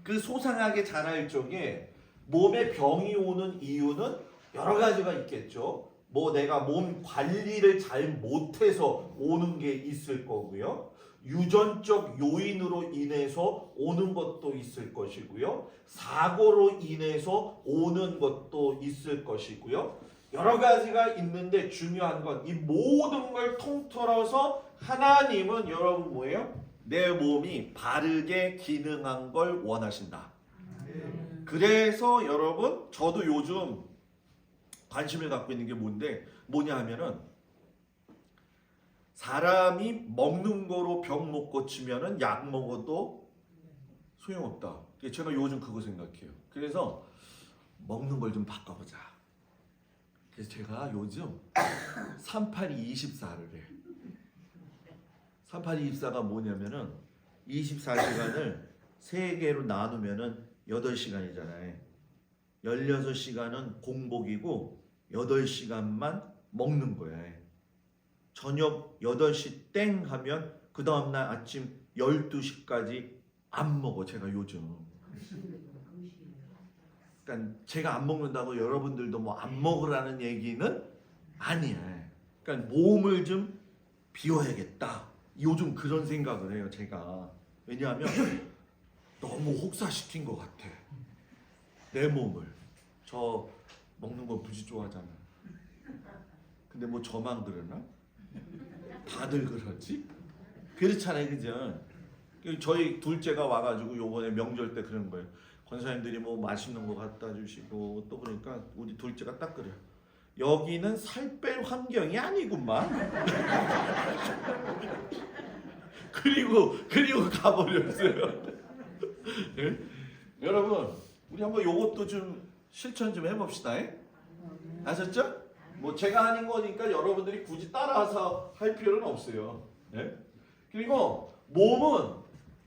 그 소상하게 자랄 적에 몸에 병이 오는 이유는 여러 가지가 있겠죠. 뭐 내가 몸 관리를 잘 못해서 오는 게 있을 거고요. 유전적 요인으로 인해서 오는 것도 있을 것이고요. 사고로 인해서 오는 것도 있을 것이고요. 여러 가지가 있는데 중요한 건 이 모든 걸 통틀어서 하나님은 여러분 뭐예요? 내 몸이 바르게 기능한 걸 원하신다. 그래서 여러분 저도 요즘 관심을 갖고 있는 게 뭐냐 하면은 사람이 먹는 거로 병 못 고치면은 약 먹어도 소용없다. 제가 요즘 그거 생각해요. 그래서 먹는 걸 좀 바꿔보자. 그래서 제가 요즘 3824를 해. 3824가 뭐냐면은 24시간을 3개로 나누면은 8시간이잖아요. 16시간은 공복이고 8시간만 먹는 거예요. 저녁 8시 땡 하면 그 다음날 아침 12시까지 안 먹어. 제가 요즘. 그러니까 제가 안 먹는다고 여러분들도 뭐 안 먹으라는 얘기는 아니에요. 그러니까 몸을 좀 비워야겠다. 요즘 그런 생각을 해요, 제가. 왜냐하면 너무 혹사시킨 것 같아. 내 몸을. 저 먹는 거 무지 좋아하잖아. 근데 뭐 저만 그러나? 다들 그러지? 그렇잖아요, 그죠? 저희 둘째가 와가지고 요번에 명절 때 그런 거예요. 권사님들이 뭐 맛있는 거 갖다 주시고 또 그러니까 우리 둘째가 딱 그래요. 여기는 살 뺄 환경이 아니구만. 그리고 가버렸어요. 네? 여러분, 우리 한번 요것도 좀 실천 좀 해봅시다. 아셨죠? 뭐 제가 하는 거니까 여러분들이 굳이 따라서 할 필요는 없어요. 네? 그리고 몸은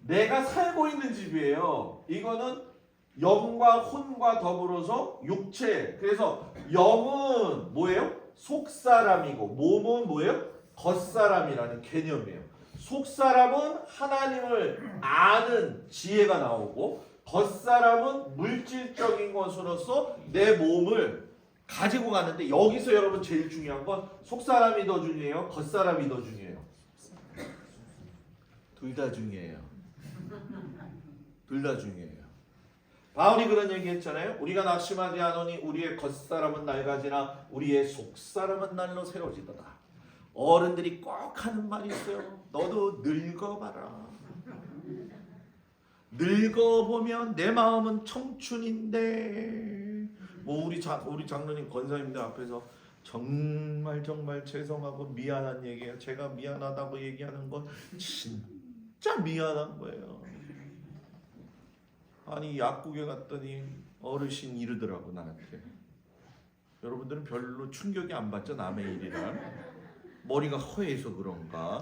내가 살고 있는 집이에요. 이거는 영과 혼과 더불어서 육체. 그래서 영은 뭐예요? 속사람이고 몸은 뭐예요? 겉사람이라는 개념이에요. 속사람은 하나님을 아는 지혜가 나오고 겉사람은 물질적인 것으로서 내 몸을 가지고 가는데 여기서 여러분 제일 중요한 건 속사람이 더 중요해요? 겉사람이 더 중요해요? 둘 다 중요해요. 둘 다 중요해요. 바울이 그런 얘기 했잖아요. 우리가 낙심하지 않으니 우리의 겉사람은 낡아지나 우리의 속사람은 날로 새로지도다. 어른들이 꼭 하는 말이 있어요. 너도 늙어봐라. 늙어보면 내 마음은 청춘인데. 뭐 우리 장로님 권사님들 앞에서 정말 죄송하고 미안한 얘기예요. 제가 미안하다고 얘기하는 건 진짜 미안한 거예요. 아니 약국에 갔더니 어르신이 이러더라고 나한테. 여러분들은 별로 충격이 안 받죠? 남의 일이란. 머리가 허해서 그런가.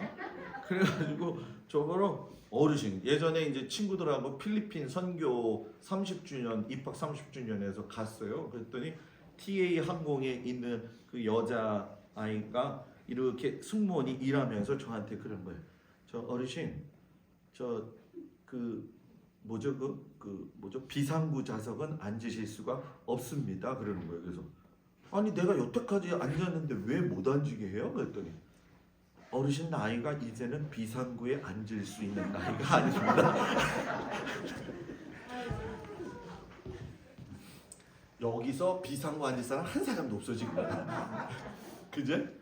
그래가지고 저거로 어르신 예전에 이제 친구들하고 필리핀 선교 30주년 입학 30주년에서 갔어요. 그랬더니 TA 항공에 있는 그 여자 아이가 이렇게 승무원이 일하면서 저한테 그런 거예요. 저 어르신 비상구 좌석은 앉으실 수가 없습니다. 그러는 거예요. 그래서 아니 내가 여태까지 앉았는데 왜 못 앉게 해요? 그랬더니 어르신 나이가 이제는 비상구에 앉을 수 있는 나이가 아닙니다. 여기서 비상구 앉을 사람 한 사람도 없어 지금. 그제?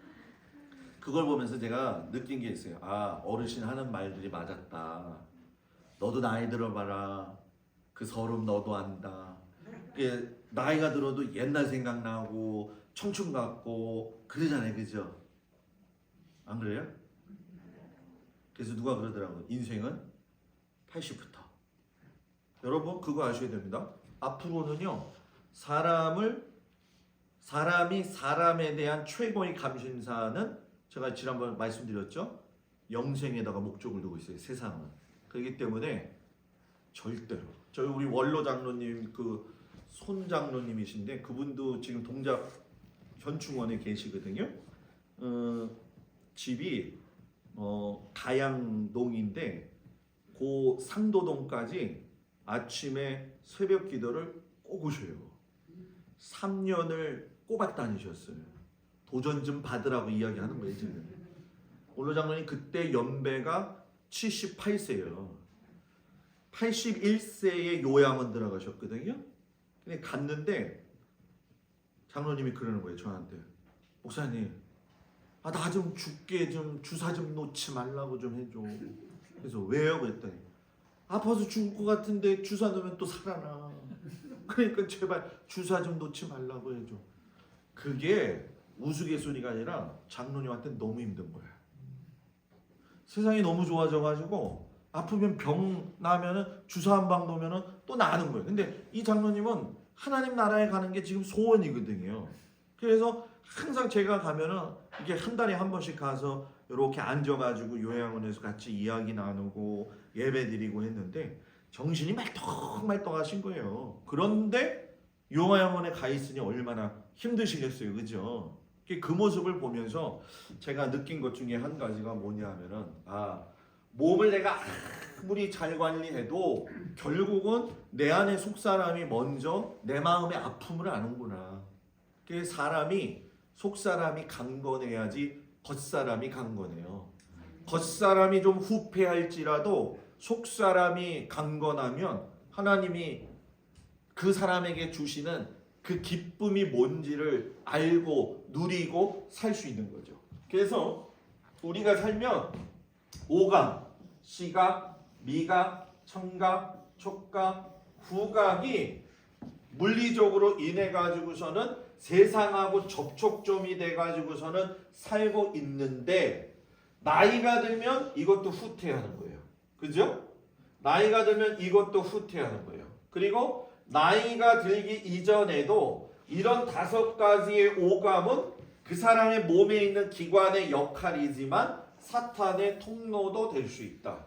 그걸 보면서 제가 느낀 게 있어요. 아 어르신 하는 말들이 맞았다. 너도 나이 들어봐라. 그 서름 너도 안다. 나이가 들어도 옛날 생각나고 청춘 같고 그러잖아요. 그죠? 안 그래요? 그래서 누가 그러더라고요. 인생은 80부터. 여러분 그거 아셔야 됩니다. 앞으로는요. 사람이 사람에 대한 최고의 감신사는 제가 지난번 말씀드렸죠. 영생에다가 목적을 두고 있어요. 세상은. 그렇기 때문에 절대로 저희 우리 원로 장로님 그 손 장로님이신데 그분도 지금 동작 현충원에 계시거든요. 집이 가양동인데 그 상도동까지 아침에 새벽 기도를 꼭 오셔요. 3년을 꼬박 다니셨어요. 도전 좀 받으라고 이야기하는 거예요 지금. 원로 장로님 그때 연배가 78세예요. 81세에 요양원 들어가셨거든요. 근데 갔는데 장로님이 그러는 거예요 저한테. 목사님, 나 좀 죽게 좀 주사 좀 놓지 말라고 좀 해줘. 그래서 왜요? 그랬더니 아파서 죽을 것 같은데 주사 놓으면 또 살아나. 그러니까 제발 주사 좀 놓지 말라고 해줘. 그게 우스갯소리가 아니라 장로님한테 너무 힘든 거예요. 세상이 너무 좋아져가지고 아프면 병 나면은 주사 한 방 놓으면은 또 나는 거예요. 근데 이 장로님은 하나님 나라에 가는 게 지금 소원이거든요. 그래서 항상 제가 가면은 이게 한 달에 한 번씩 가서 이렇게 앉아가지고 요양원에서 같이 이야기 나누고 예배드리고 했는데 정신이 말똥말똥하신 거예요. 그런데 요양원에 가 있으니 얼마나 힘드시겠어요, 그죠? 그 모습을 보면서 제가 느낀 것 중에 한 가지가 뭐냐면은 몸을 내가 아무리 잘 관리해도 결국은 내 안에 속사람이 먼저 내 마음의 아픔을 아는구나. 그 사람이 속사람이 강건해야지 겉사람이 강건해요. 겉사람이 좀 후패할지라도 속사람이 강건하면 하나님이 그 사람에게 주시는 그 기쁨이 뭔지를 알고 누리고 살 수 있는 거죠. 그래서 우리가 살면 오감, 시각, 미각, 청각, 촉각, 후각이 물리적으로 인해 가지고서는 세상하고 접촉점이 돼 가지고서는 살고 있는데 나이가 들면 이것도 후퇴하는 거예요. 그죠? 나이가 들면 이것도 후퇴하는 거예요. 그리고 나이가 들기 이전에도 이런 5가지의 오감은 그 사람의 몸에 있는 기관의 역할이지만 사탄의 통로도 될 수 있다.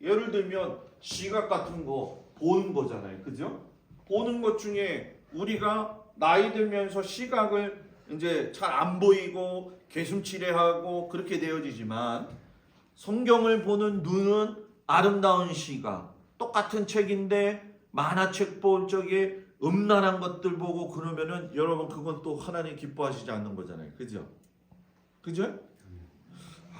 예를 들면 시각 같은 거 보는 거잖아요. 그죠? 보는 것 중에 우리가 나이 들면서 시각을 이제 잘 안 보이고 개슴치레하고 그렇게 되어지지만 성경을 보는 눈은 아름다운 시각, 똑같은 책인데 만화책 볼 적에 음란한 것들 보고 그러면은 여러분 그건 또 하나님 기뻐하시지 않는 거잖아요. 그죠? 그죠?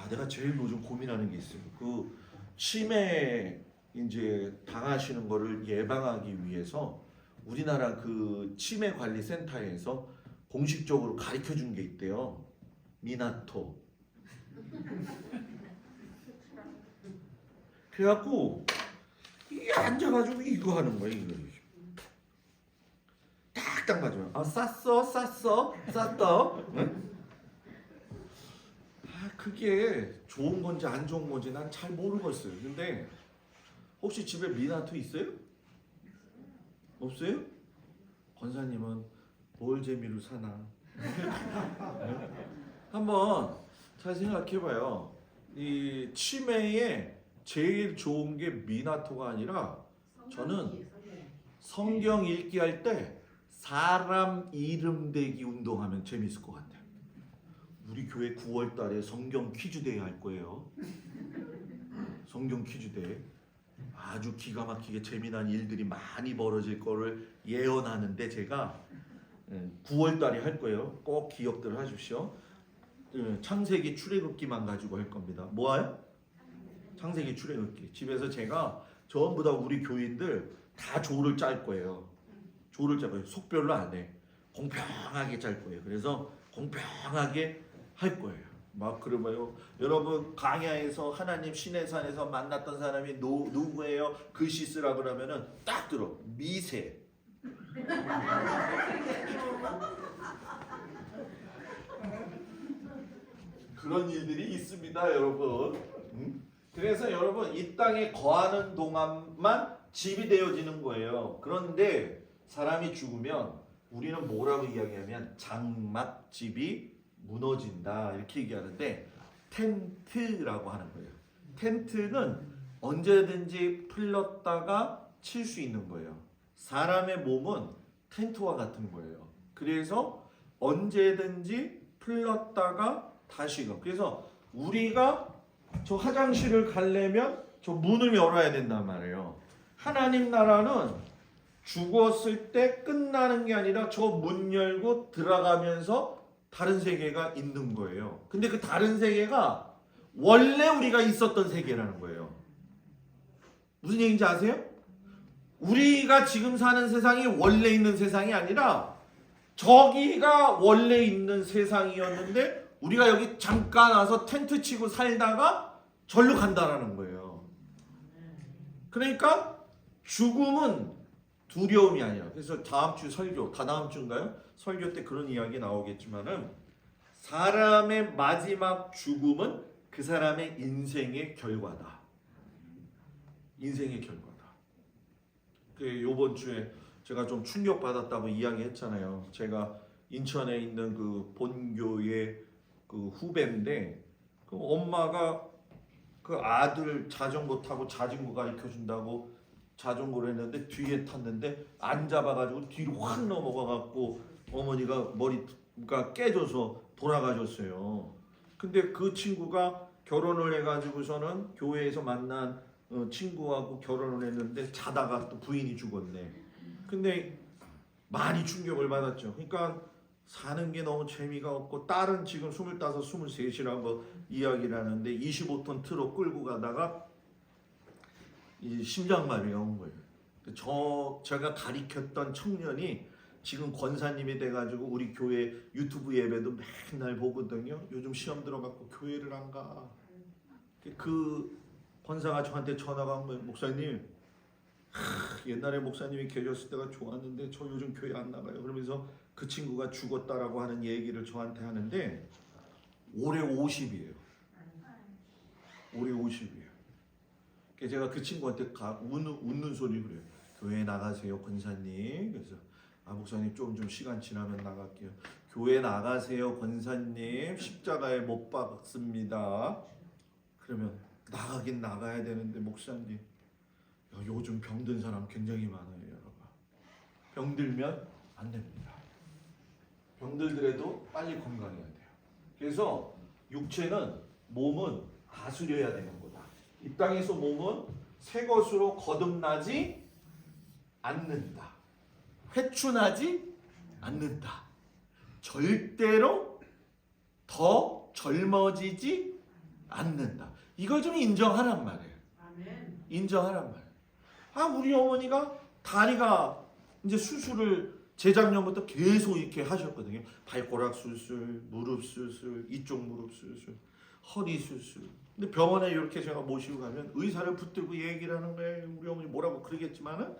내가 제일 요즘 고민하는 게 있어요. 그 치매 이제 당하시는 거를 예방하기 위해서 우리나라 그 치매 관리 센터에서 공식적으로 가르쳐 준 게 있대요. 미나토. 그래갖고 이게 앉아가지고 이거 하는 거야. 이거 딱딱 맞으면 쌌어. 응? 그게 좋은 건지 안 좋은 건지 난 잘 모르겠어요. 근데 혹시 집에 미나토 있어요? 없어요? 권사님은 뭘 재미로 사나? 한번 잘 생각해봐요. 이 치매에 제일 좋은 게 미나토가 아니라 저는 성경 읽기 할 때 사람 이름 대기 운동하면 재밌을 것 같아요. 우리 교회 9월 달에 성경 퀴즈 대회 할 거예요. 성경 퀴즈 대회. 아주 기가 막히게 재미난 일들이 많이 벌어질 거를 예언하는데 제가 9월 달에 할 거예요. 꼭 기억들 하십시오. 창세기 출애굽기만 가지고 할 겁니다. 뭐예요? 창세기 출애굽기. 집에서 제가 전부 다 우리 교인들 다 조를 짤 거예요. 조를 짤 거예요. 속별로 안 해. 공평하게 짤 거예요. 그래서 공평하게 할 거예요. 막 그러봐요. 여러분 강야에서 하나님 시내산에서 만났던 사람이 누구예요? 글씨 쓰라 그러면은 딱 들어. 미세. 그런 일들이 있습니다, 여러분. 그래서 여러분 이 땅에 거하는 동안만 집이 되어지는 거예요. 그런데 사람이 죽으면 우리는 뭐라고 이야기하면 장막집이 무너진다 이렇게 얘기하는데 텐트라고 하는 거예요. 텐트는 언제든지 풀렀다가 칠 수 있는 거예요. 사람의 몸은 텐트와 같은 거예요. 그래서 언제든지 풀렀다가 다시 가. 그래서 우리가 저 화장실을 가려면 저 문을 열어야 된단 말이에요. 하나님 나라는 죽었을 때 끝나는 게 아니라 저 문 열고 들어가면서 다른 세계가 있는 거예요. 근데 그 다른 세계가 원래 우리가 있었던 세계라는 거예요. 무슨 얘기인지 아세요? 우리가 지금 사는 세상이 원래 있는 세상이 아니라 저기가 원래 있는 세상이었는데 우리가 여기 잠깐 와서 텐트 치고 살다가 절로 간다라는 거예요. 그러니까 죽음은 두려움이 아니라, 그래서 다음 주 설교, 다다음 주인가요? 설교 때 그런 이야기 나오겠지만은 사람의 마지막 죽음은 그 사람의 인생의 결과다. 인생의 결과다. 그 요번 주에 제가 좀 충격받았다고 이야기했잖아요. 제가 인천에 있는 그 본교의 그 후배인데 그 엄마가 그 아들 자전거 타고 자전거 가르쳐 준다고 자전거를 했는데 뒤에 탔는데 안 잡아가지고 뒤로 확 넘어가갖고 어머니가 머리가 깨져서 돌아가셨어요. 근데 그 친구가 결혼을 해가지고서는 교회에서 만난 친구하고 결혼을 했는데 자다가 또 부인이 죽었네. 근데 많이 충격을 받았죠. 그러니까 사는 게 너무 재미가 없고 딸은 지금 25, 23이라고 이야기를 하는데 25톤 트럭 끌고 가다가 이 심장마비가 온 거예요. 제가 가리켰던 청년이 지금 권사님이 돼가지고 우리 교회 유튜브 예배도 맨날 보거든요. 요즘 시험 들어갖고 교회를 안 가. 그 권사가 저한테 전화가 온 거예요. 목사님, 옛날에 목사님이 계셨을 때가 좋았는데 저 요즘 교회 안 나가요. 그러면서 그 친구가 죽었다라고 하는 얘기를 저한테 하는데 올해 50이에요. 올해 50이에요. 그래서 제가 그 친구한테 웃는 소리 그래요. 교회 나가세요, 권사님. 그래서 목사님 좀 시간 지나면 나갈게요. 교회 나가세요, 권사님. 십자가에 못 박습니다. 그러면 나가긴 나가야 되는데 목사님, 요즘 병든 사람 굉장히 많아요, 여러분. 병들면 안 됩니다. 병들더라도 빨리 건강해야 돼요. 그래서 육체는 몸은 다스려야 되는 거다. 이 땅에서 몸은 새 것으로 거듭나지 않는다. 회춘하지 않는다. 절대로 더 젊어지지 않는다. 이걸 좀 인정하란 말이에요. 아멘. 인정하란 말이에요. 우리 어머니가 다리가 이제 수술을 재작년부터 계속 이렇게 하셨거든요. 발가락 수술, 무릎 수술, 이쪽 무릎 수술, 허리 수술. 근데 병원에 이렇게 제가 모시고 가면 의사를 붙들고 얘기를 하는 거예요. 우리 어머니 뭐라고 그러겠지만은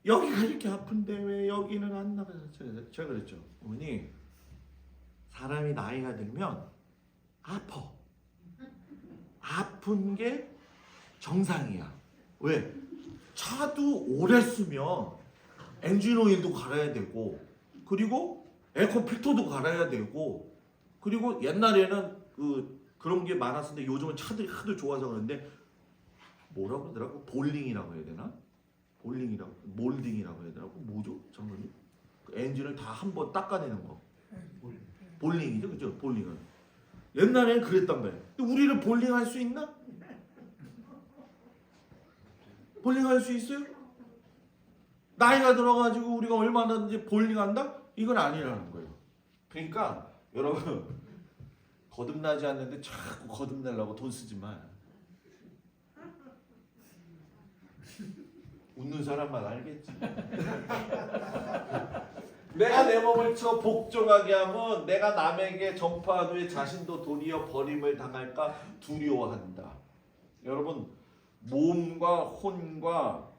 여기가 이렇게 아픈데 왜 여기는 안 나가요? 제가 그랬죠. 어머니, 사람이 나이가 들면 아파. 아픈 게 정상이야. 왜? 차도 오래 쓰면 엔진 오일도 갈아야 되고, 그리고 에어컨 필터도 갈아야 되고, 그리고 옛날에는 그런 게 많았는데 요즘은 차들이 하도 좋아서 그런데 뭐라고 그러더라고? 볼링이라고 해야 되나? 몰딩이라고 해야 되나? 뭐죠? 장관님? 그 엔진을 다 한 번 닦아내는 거. 볼링이죠, 그죠? 볼링은. 옛날에는 그랬단 말이에요. 근데 우리는 볼링 할 수 있나? 볼링 할 수 있어요? 나이가 들어가지고 우리가 얼마나 이제 볼링 한다? 이건 아니라는 거예요. 그러니까 여러분, 거듭나지 않는데 자꾸 거듭나려고 돈 쓰지 마. 웃는 사람만 알겠지. 내가 내 몸을 복종하게 하면 내가 남에게 전파한 후에 자신도 도리어 버림을 당할까 두려워한다. 여러분, 몸과 혼과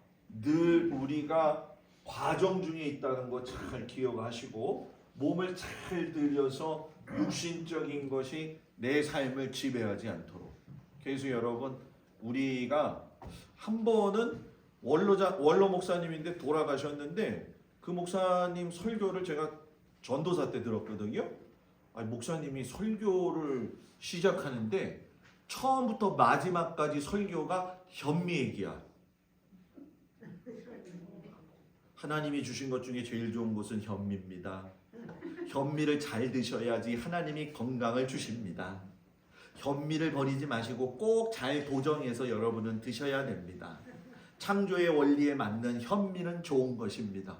늘 우리가 과정 중에 있다는 거 잘 기억하시고, 몸을 잘 들여서 육신적인 것이 내 삶을 지배하지 않도록. 그래서 여러분, 우리가 한 번은 원로 목사님인데 돌아가셨는데 그 목사님 설교를 제가 전도사 때 들었거든요. 목사님이 설교를 시작하는데 처음부터 마지막까지 설교가 현미 얘기야. 하나님이 주신 것 중에 제일 좋은 것은 현미입니다. 현미를 잘 드셔야지 하나님이 건강을 주십니다. 현미를 버리지 마시고 꼭 잘 도정해서 여러분은 드셔야 됩니다. 창조의 원리에 맞는 현미는 좋은 것입니다.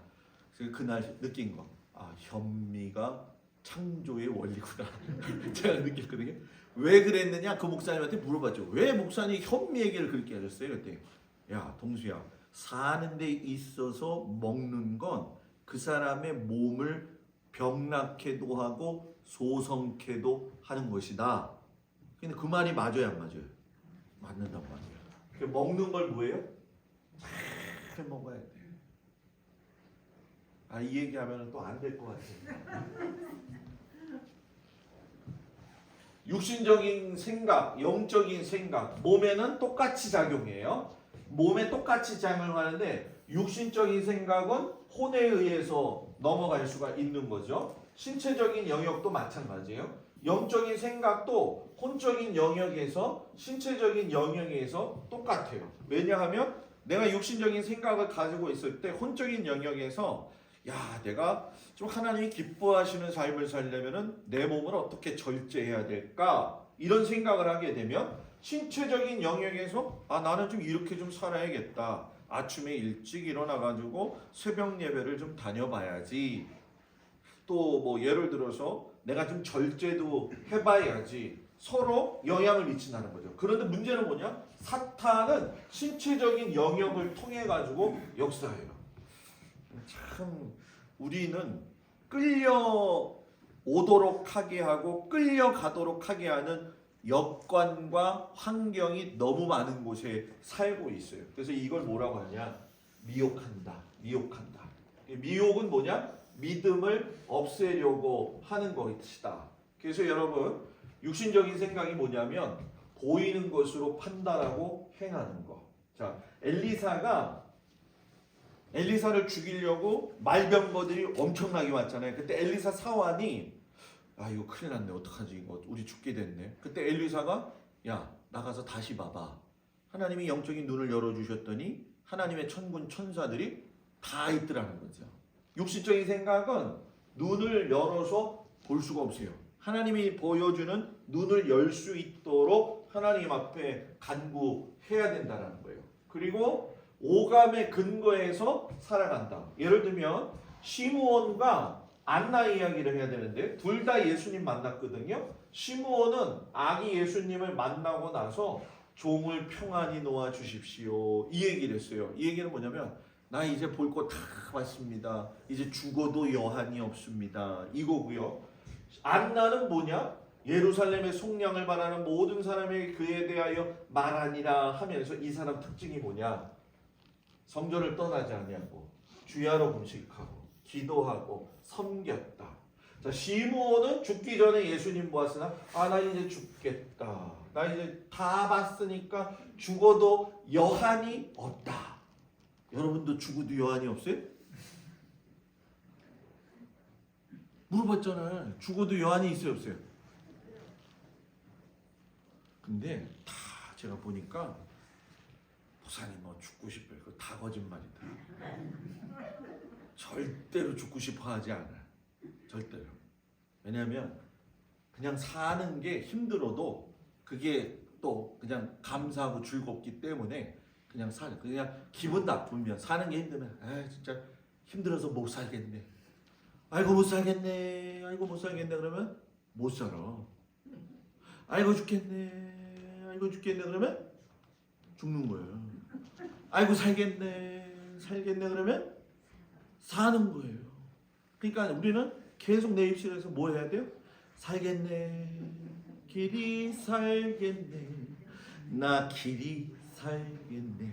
그래서 그날 느낀 거, 현미가 창조의 원리구나. 제가 느꼈거든요. 왜 그랬느냐? 그 목사님한테 물어봤죠. 왜 목사님이 현미 얘기를 그렇게 하셨어요? 그랬더니, 야 동수야, 사는 데 있어서 먹는 건 그 사람의 몸을 병나게도 하고 소성케도 하는 것이다. 근데 그 말이 맞아요, 안 맞아요? 맞는단 말이에요. 먹는 걸 뭐예요? 잘 먹어야 돼. 이 얘기하면 또 안 될 것 같아요. 육신적인 생각, 영적인 생각, 몸에는 똑같이 작용해요. 몸에 똑같이 작용하는데 육신적인 생각은 혼에 의해서 넘어갈 수가 있는 거죠. 신체적인 영역도 마찬가지예요. 영적인 생각도 혼적인 영역에서 신체적인 영역에서 똑같아요. 왜냐하면 내가 육신적인 생각을 가지고 있을 때 혼적인 영역에서 야, 내가 좀 하나님이 기뻐하시는 삶을 살려면은 내 몸을 어떻게 절제해야 될까? 이런 생각을 하게 되면 신체적인 영역에서 아, 나는 좀 이렇게 좀 살아야겠다. 아침에 일찍 일어나가지고 새벽 예배를 좀 다녀봐야지. 또 뭐 예를 들어서 내가 좀 절제도 해봐야지. 서로 영향을 미친다는 거죠. 그런데 문제는 뭐냐? 사탄은 신체적인 영역을 통해 가지고 역사해요. 참 우리는 끌려 오도록 하게 하고 끌려가도록 하게 하는 여건과 환경이 너무 많은 곳에 살고 있어요. 그래서 이걸 뭐라고 하냐? 미혹한다. 미혹한다. 미혹은 뭐냐? 믿음을 없애려고 하는 것이다. 그래서 여러분 육신적인 생각이 뭐냐면 보이는 것으로 판단하고 행하는 것. 자, 엘리사를 죽이려고 말병거들이 엄청나게 왔잖아요. 그때 엘리사 사환이 아, 이거 큰일 났네. 어떡하지? 이거 우리 죽게 됐네. 그때 엘리사가 야, 나가서 다시 봐봐. 하나님이 영적인 눈을 열어주셨더니 하나님의 천군 천사들이 다 있더라는 거죠. 육신적인 생각은 눈을 열어서 볼 수가 없어요. 하나님이 보여주는 눈을 열 수 있도록 하나님 앞에 간구해야 된다는 거예요. 그리고 오감의 근거에서 살아간다. 예를 들면 시므온과 안나 이야기를 해야 되는데 둘 다 예수님 만났거든요. 시므온은 아기 예수님을 만나고 나서 종을 평안히 놓아 주십시오. 이 얘기를 했어요. 이 얘기는 뭐냐면 나 이제 볼 거 다 봤습니다. 이제 죽어도 여한이 없습니다. 이거고요. 안나는 뭐냐? 예루살렘의 속량을 바라는 모든 사람에게 그에 대하여 말하니라 하면서 이 사람 특징이 뭐냐? 성전을 떠나지 아니하고 주야로 금식하고 기도하고 섬겼다. 자, 시므온은 죽기 전에 예수님 보았으나 아, 나 이제 죽겠다. 나 이제 다 봤으니까 죽어도 여한이 없다. 여러분도 죽어도 여한이 없어요? 물어봤잖아요. 죽어도 여한이 있어요, 없어요? 근데 다 제가 보니까 목사님 뭐 죽고 싶어요. 그거 다 거짓말이다. 절대로 죽고 싶어 하지 않아요. 절대로. 왜냐하면 그냥 사는 게 힘들어도 그게 또 그냥 감사하고 즐겁기 때문에 그냥 살아요. 그냥 기분 나쁘면 사는 게 힘들면 아 진짜 힘들어서 못 살겠네. 아이고 못 살겠네. 아이고 못 살겠네. 그러면 못 살아. 아이고 죽겠네. 아이고 죽겠네. 그러면 죽는 거예요. 아이고 살겠네. 살겠네. 그러면 사는 거예요. 그러니까 우리는 계속 내 입술에서 뭐 해야 돼요? 살겠네. 길이 살겠네. 나 길이 살겠네.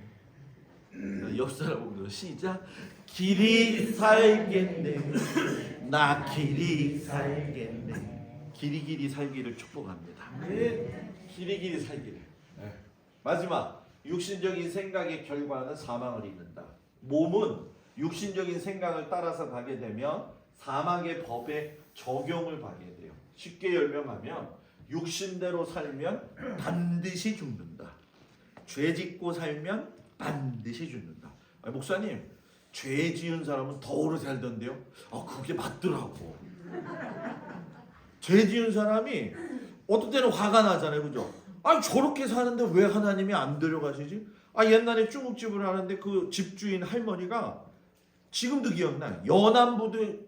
옆 사람 보면서 시작. 길이 살겠네. 나 길이 살겠네. 길이 살기를 축복합니다. 길이 살기를. 마지막 육신적인 생각의 결과는 사망을 이룬다. 몸은 육신적인 생각을 따라서 가게 되면 사망의 법에 적용을 받게 돼요. 쉽게 설명하면 육신대로 살면 반드시 죽는다. 죄 짓고 살면 반드시 죽는다. 아니, 목사님, 죄 지은 사람은 더 오래 살던데요? 그게 맞더라고. 죄 지은 사람이 어떤 때는 화가 나잖아요, 그죠? 저렇게 사는데 왜 하나님이 안 데려가시지? 옛날에 중국집을 하는데 그 집주인 할머니가 지금도 기억나. 연안부두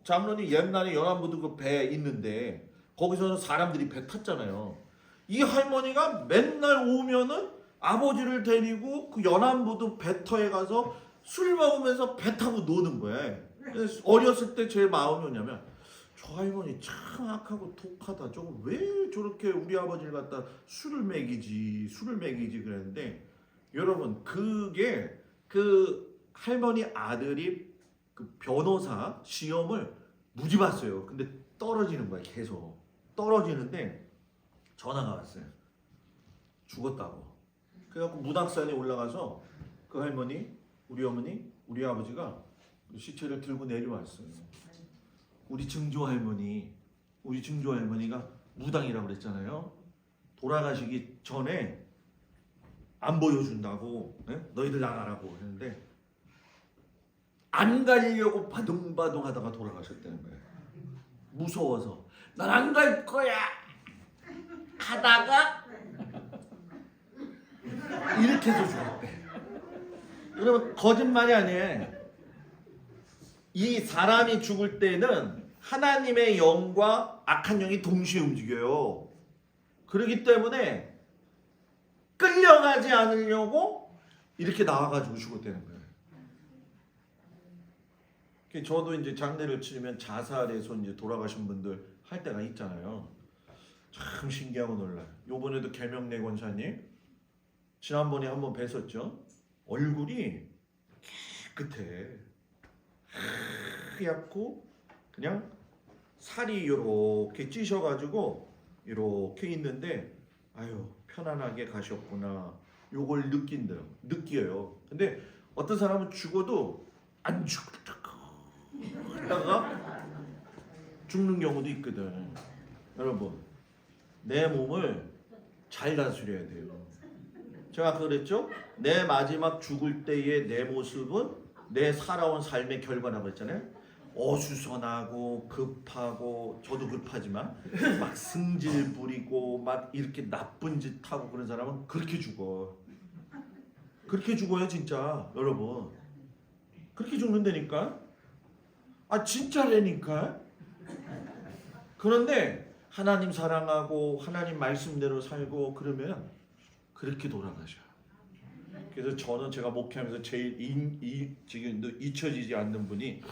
장로님 옛날에 연안부두 그 배 있는데 거기서는 사람들이 배 탔잖아요. 이 할머니가 맨날 오면은 아버지를 데리고 그 연안부두 배터에 가서 술 먹으면서 배 타고 노는 거예요. 그래서 어렸을 때 제 마음이 뭐냐면 저 할머니 참 악하고 독하다. 저거 왜 저렇게 우리 아버지를 갖다 술을 먹이지 그랬는데 여러분 그게 그 할머니 아들이 그 변호사 시험을 무지 봤어요. 근데 떨어지는 거야. 계속 떨어지는데 전화가 왔어요. 죽었다고. 그래갖고 문학산에 올라가서 그 할머니, 우리 어머니, 우리 아버지가 시체를 들고 내려왔어요. 우리 증조 할머니가 무당이라고 그랬잖아요. 돌아가시기 전에 안 보여준다고, 너희들 나가라고 했는데 안 가려고 바둥바둥 하다가 돌아가셨다는 거예요. 무서워서 난 안 갈 거야 하다가 이렇게 해서 죽었대. 여러분 거짓말이 아니에요. 이 사람이 죽을 때는 하나님의 영과 악한 영이 동시에 움직여요. 그렇기 때문에 끌려가지 않으려고 이렇게 나와가지고 죽었다는 거예요. 저도 이제 장례를 치르면 자살해서 이제 돌아가신 분들 할 때가 있잖아요. 참 신기하고 놀라요. 요번에도 계명래 권사님 지난번에 한번 뵀었죠. 얼굴이 깨끗해. 하얗고 그냥 살이 이렇게 찌셔가지고 이렇게 있는데 아유 편안하게 가셨구나. 요걸 느껴요. 근데 어떤 사람은 죽어도 안 죽다가 죽는 경우도 있거든. 여러분 내 몸을 잘 다스려야 돼요. 제가 아까 그랬죠? 내 마지막 죽을 때의 내 모습은 내 살아온 삶의 결과라고 했잖아요. 어수선하고 급하고 저도 급하지만 막 승질 부리고 막 이렇게 나쁜 짓 하고 그런 사람은 그렇게 죽어. 그렇게 죽어요 진짜 여러분. 그렇게 죽는다니까. 아 진짜라니까. 그런데 하나님 사랑하고 하나님 말씀대로 살고 그러면 그렇게 돌아가셔. 그래서 저는 제가 목회하면서 제일 지금도 잊혀지지 않는 분이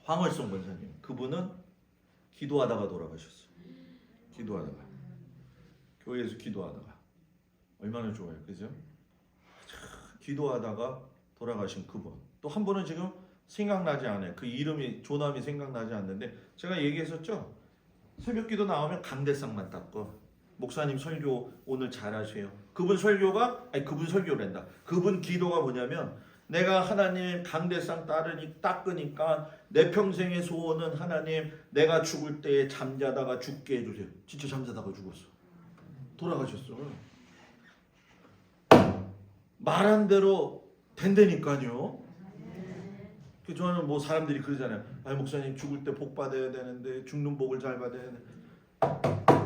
황월성 권사님. 그분은 기도하다가 돌아가셨어요. 기도하다가 교회에서 기도하다가 얼마나 좋아요, 그죠? 기도하다가 돌아가신 그분. 또 한 분은 지금 생각나지 않아요. 그 이름이 조남이 생각나지 않는데 제가 얘기했었죠. 새벽기도 나오면 강대상만 닦고 목사님 설교 오늘 잘하세요. 그분 설교가 그분 설교란다. 그분 기도가 뭐냐면 내가 하나님 강대상 닦으니까 내 평생의 소원은 하나님 내가 죽을 때 잠자다가 죽게 해주세요. 진짜 잠자다가 죽었어. 돌아가셨어. 말한 대로 된다니까요. 저는 뭐 사람들이 그러잖아요. 목사님 죽을 때 복 받아야 되는데 죽는 복을 잘 받아야 되는데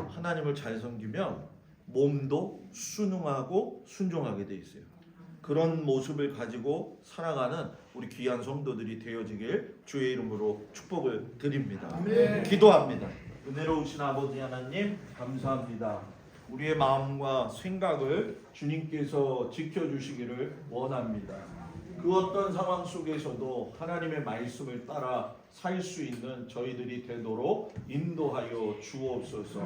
하나님을 잘 섬기면 몸도 순응하고 순종하게 돼 있어요. 그런 모습을 가지고 살아가는 우리 귀한 성도들이 되어지길 주의 이름으로 축복을 드립니다. 아멘. 기도합니다. 은혜로우신 아버지 하나님 감사합니다. 우리의 마음과 생각을 주님께서 지켜주시기를 원합니다. 그 어떤 상황 속에서도 하나님의 말씀을 따라 살 수 있는 저희들이 되도록 인도하여 주옵소서.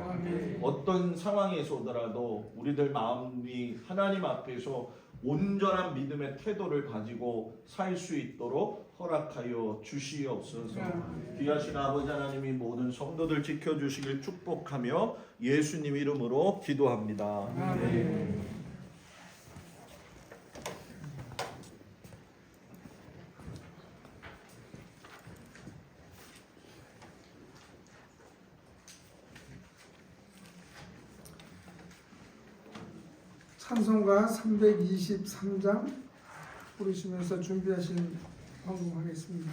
어떤 상황에서더라도 우리들 마음이 하나님 앞에서 온전한 믿음의 태도를 가지고 살 수 있도록 허락하여 주시옵소서. 귀하신 아버지 하나님이 모든 성도들 지켜주시길 축복하며 예수님 이름으로 기도합니다. 아멘. 찬송가 323장 부르시면서 준비하신 헌금하겠습니다.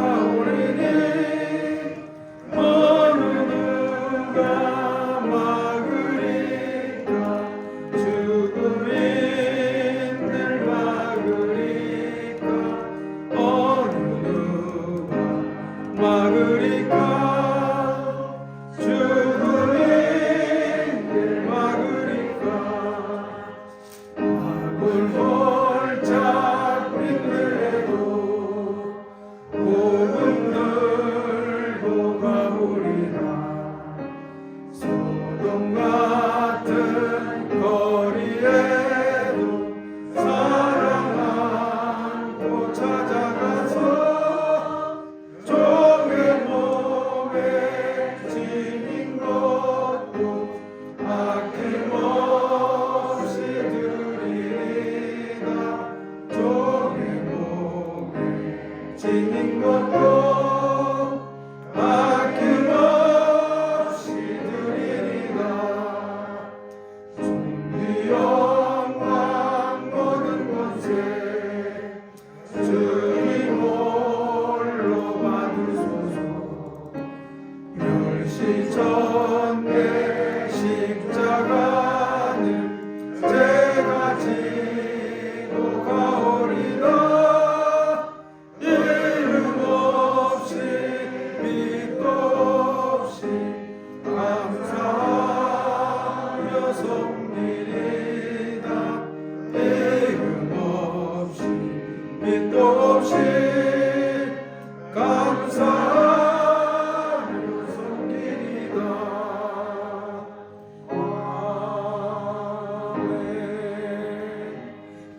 따라가오리니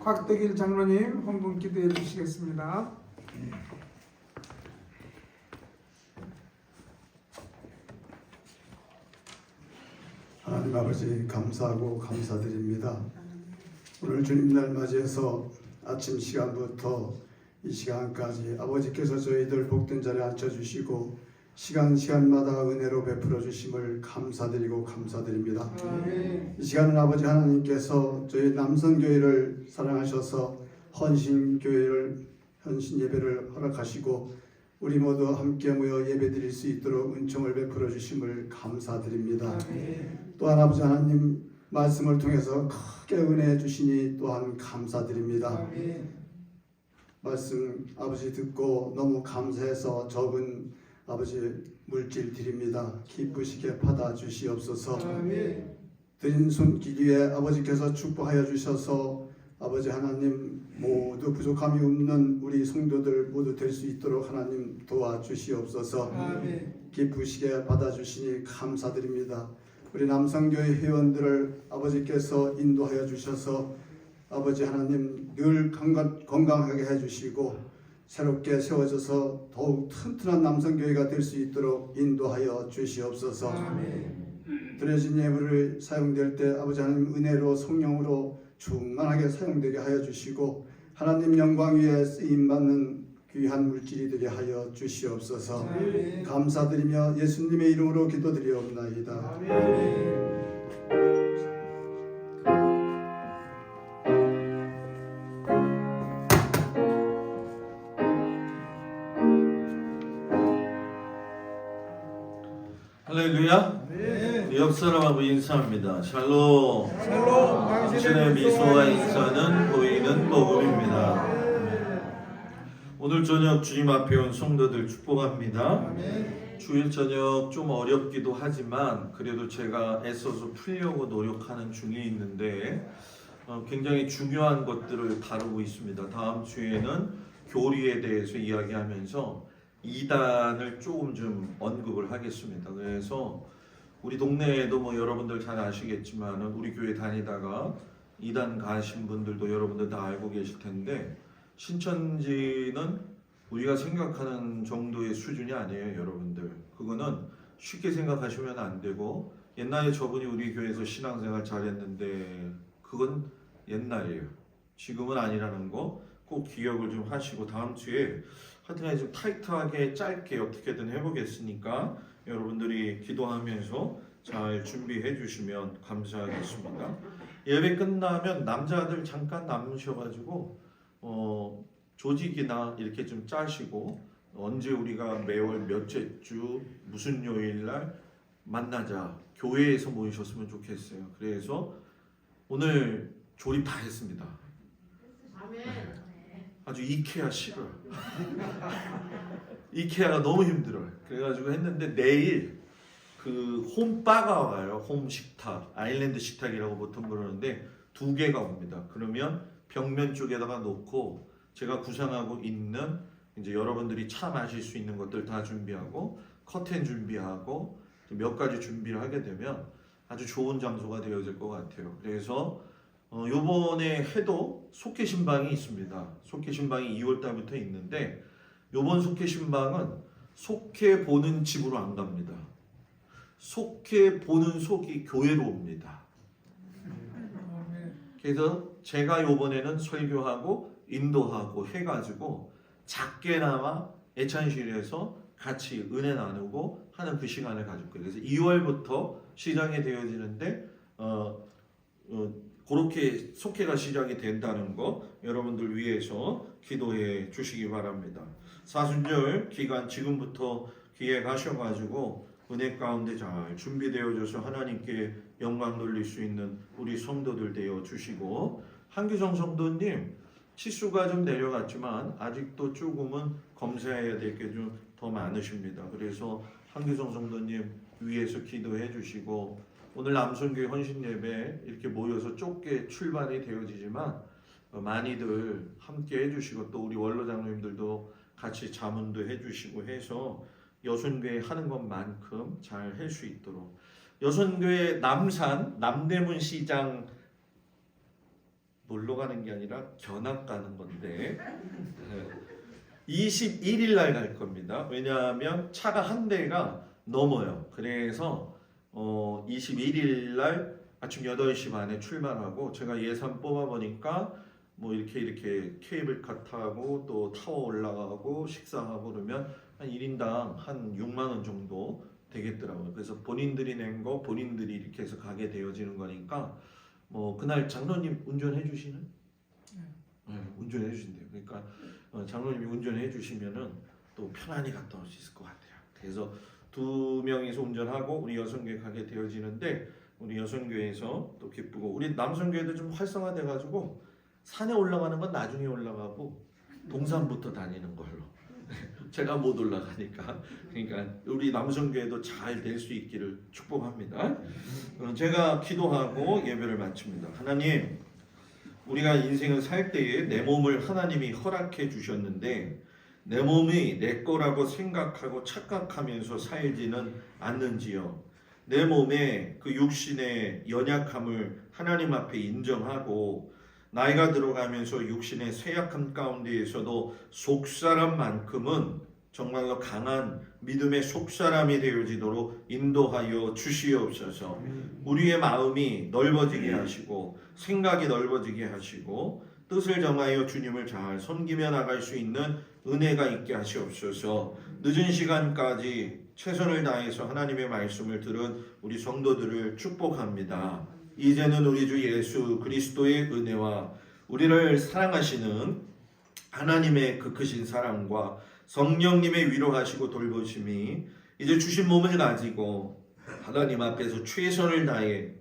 곽덕일 장로님 헌금 기도해 주시겠습니다. 하나님 아버지 감사하고 감사드립니다. 오늘 주님 날 맞이해서 아침 시간부터 이 시간까지 아버지께서 저희들 복된 자리에 앉혀주시고 시간마다 은혜로 베풀어 주심을 감사드리고 감사드립니다. 이 시간은 아버지 하나님께서 저희 남성교회를 사랑하셔서 헌신 예배를 허락하시고 우리 모두 함께 모여 예배드릴 수 있도록 은총을 베풀어 주심을 감사드립니다. 또한 아버지 하나님 말씀을 통해서 크게 은혜해 주시니 또한 감사드립니다. 말씀 아버지 듣고 너무 감사해서 적은 아버지 물질 드립니다. 기쁘시게 받아 주시옵소서. 드린 손길 위에 아버지께서 축복하여 주셔서 아버지 하나님 모두 부족함이 없는 우리 성도들 모두 될 수 있도록 하나님 도와주시옵소서. 기쁘시게 받아주시니 감사드립니다. 우리 남성교회 회원들을 아버지께서 인도하여 주셔서 아버지 하나님 늘 건강하게 해주시고 새롭게 세워져서 더욱 튼튼한 남성교회가 될 수 있도록 인도하여 주시옵소서. 드려진 예물을 사용될 때 아버지 하나님 은혜로 성령으로 충만하게 사용되게 하여 주시고 하나님 영광 위에 쓰임받는 귀한 물질이 되게 하여 주시옵소서. 감사드리며 예수님의 이름으로 기도드리옵나이다. 할렐루야. 옆 사람하고 인사합니다. 샬롬. 당신의 미소와 인사는 보이는 복음입니다. 오늘 저녁 주님 앞에 온 성도들 축복합니다. 주일 저녁 좀 어렵기도 하지만 그래도 제가 애써서 풀려고 노력하는 중에 있는데 굉장히 중요한 것들을 다루고 있습니다. 다음 주에는 교리에 대해서 이야기하면서 이단을 조금 좀 언급을 하겠습니다. 그래서 우리 동네에도 뭐 여러분들 잘 아시겠지만 우리 교회 다니다가 이단 가신 분들도 여러분들 다 알고 계실 텐데 신천지는 우리가 생각하는 정도의 수준이 아니에요, 여러분들. 그거는 쉽게 생각하시면 안 되고 옛날에 저분이 우리 교회에서 신앙생활 잘했는데 그건 옛날이에요. 지금은 아니라는 거 꼭 기억을 좀 하시고 다음 주에 하여튼 좀 타이트하게 짧게 어떻게든 해보겠으니까 여러분들이 기도하면서 잘 준비해 주시면 감사하겠습니다. 예배 끝나면 남자들 잠깐 남으셔가지고 조직이나 이렇게 좀 짜시고 언제 우리가 매월 몇째 주 무슨 요일날 만나자 교회에서 모이셨으면 좋겠어요. 그래서 오늘 조립 다 했습니다. 아멘. 아주 이케아 싫어요. 이케아가 너무 힘들어요. 그래가지고 했는데 내일 그 홈바가 와요. 홈 식탁, 아일랜드 식탁이라고 보통 그러는데 2개가 옵니다. 그러면 벽면 쪽에다가 놓고 제가 구상하고 있는 이제 여러분들이 차 마실 수 있는 것들 다 준비하고 커튼 준비하고 몇 가지 준비를 하게 되면 아주 좋은 장소가 되어질 것 같아요. 그래서 요번에 해도 속회 신방이 있습니다. 속회 신방이 2월 달부터 있는데 요번 속회 신방은 속회 보는 집으로 안 갑니다. 속회 보는 속이 교회로 옵니다. 그래서 제가 요번에는 설교하고 인도하고 해가지고 작게나마 애찬실에서 같이 은혜 나누고 하는 그 시간을 가질 거예요. 그래서 2월부터 시작이 되어지는데 그렇게 속회가 시작이 된다는 거 여러분들 위해서 기도해 주시기 바랍니다. 사순절 기간 지금부터 기획하셔가지고 은혜 가운데 잘 준비되어져서 하나님께 영광 돌릴 수 있는 우리 성도들 되어 주시고 한규성 성도님 치수가 좀 내려갔지만 아직도 조금은 검사해야 될 게 좀 더 많으십니다. 그래서 한규성 성도님 위해서 기도해 주시고 오늘 남성교회 헌신 예배 이렇게 모여서 좁게 출발이 되어지지만 많이들 함께 해주시고 또 우리 원로 장로님들도 같이 자문도 해주시고 해서 여순교회 하는 것만큼 잘 할 수 있도록 남산 남대문 시장 놀러 가는 게 아니라 견학 가는 건데 21일 날 갈 겁니다. 왜냐하면 차가 한 대가 넘어요. 그래서 21일 날 아침 8시 반에 출발하고 제가 예산 뽑아보니까 뭐 이렇게 케이블카 타고 또 타워 올라가고 식사하고 그러면 한 1인당 한 6만 원 정도 되겠더라고요. 그래서 본인들이 낸 거 본인들이 이렇게 해서 가게 되어지는 거니까 뭐 그날 장로님 운전해 주시는? 네, 운전해 주신대요. 그러니까 장로님이 운전해 주시면은 또 편안히 갔다 올 수 있을 것 같아요. 그래서 2명이서 운전하고 우리 여성교회 가게 되어지는데 우리 여성교회에서 또 기쁘고 우리 남성교회도 좀 활성화돼 가지고 산에 올라가는 건 나중에 올라가고 동산부터 다니는 걸로. 제가 못 올라가니까. 그러니까 우리 남성교회도 잘 될 수 있기를 축복합니다. 제가 기도하고 예배를 마칩니다. 하나님, 우리가 인생을 살 때에 내 몸을 하나님이 허락해 주셨는데 내 몸이 내 거라고 생각하고 착각하면서 살지는 않는지요. 내 몸의 그 육신의 연약함을 하나님 앞에 인정하고 나이가 들어가면서 육신의 쇠약함 가운데에서도 속사람만큼은 정말로 강한 믿음의 속사람이 되어지도록 인도하여 주시옵소서. 우리의 마음이 넓어지게 하시고 생각이 넓어지게 하시고 뜻을 정하여 주님을 잘 섬기며 나갈 수 있는 은혜가 있게 하시옵소서. 늦은 시간까지 최선을 다해서 하나님의 말씀을 들은 우리 성도들을 축복합니다. 이제는 우리 주 예수 그리스도의 은혜와 우리를 사랑하시는 하나님의 그 크신 사랑과 성령님의 위로하시고 돌보심이 이제 주신 몸을 가지고 하나님 앞에서 최선을 다해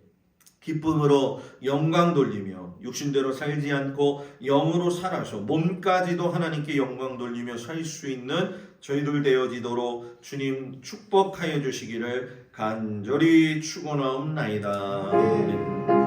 기쁨으로 영광 돌리며 육신대로 살지 않고 영으로 살아서 몸까지도 하나님께 영광 돌리며 살 수 있는 저희들 되어지도록 주님 축복하여 주시기를 간절히 축원하옵나이다. 아멘.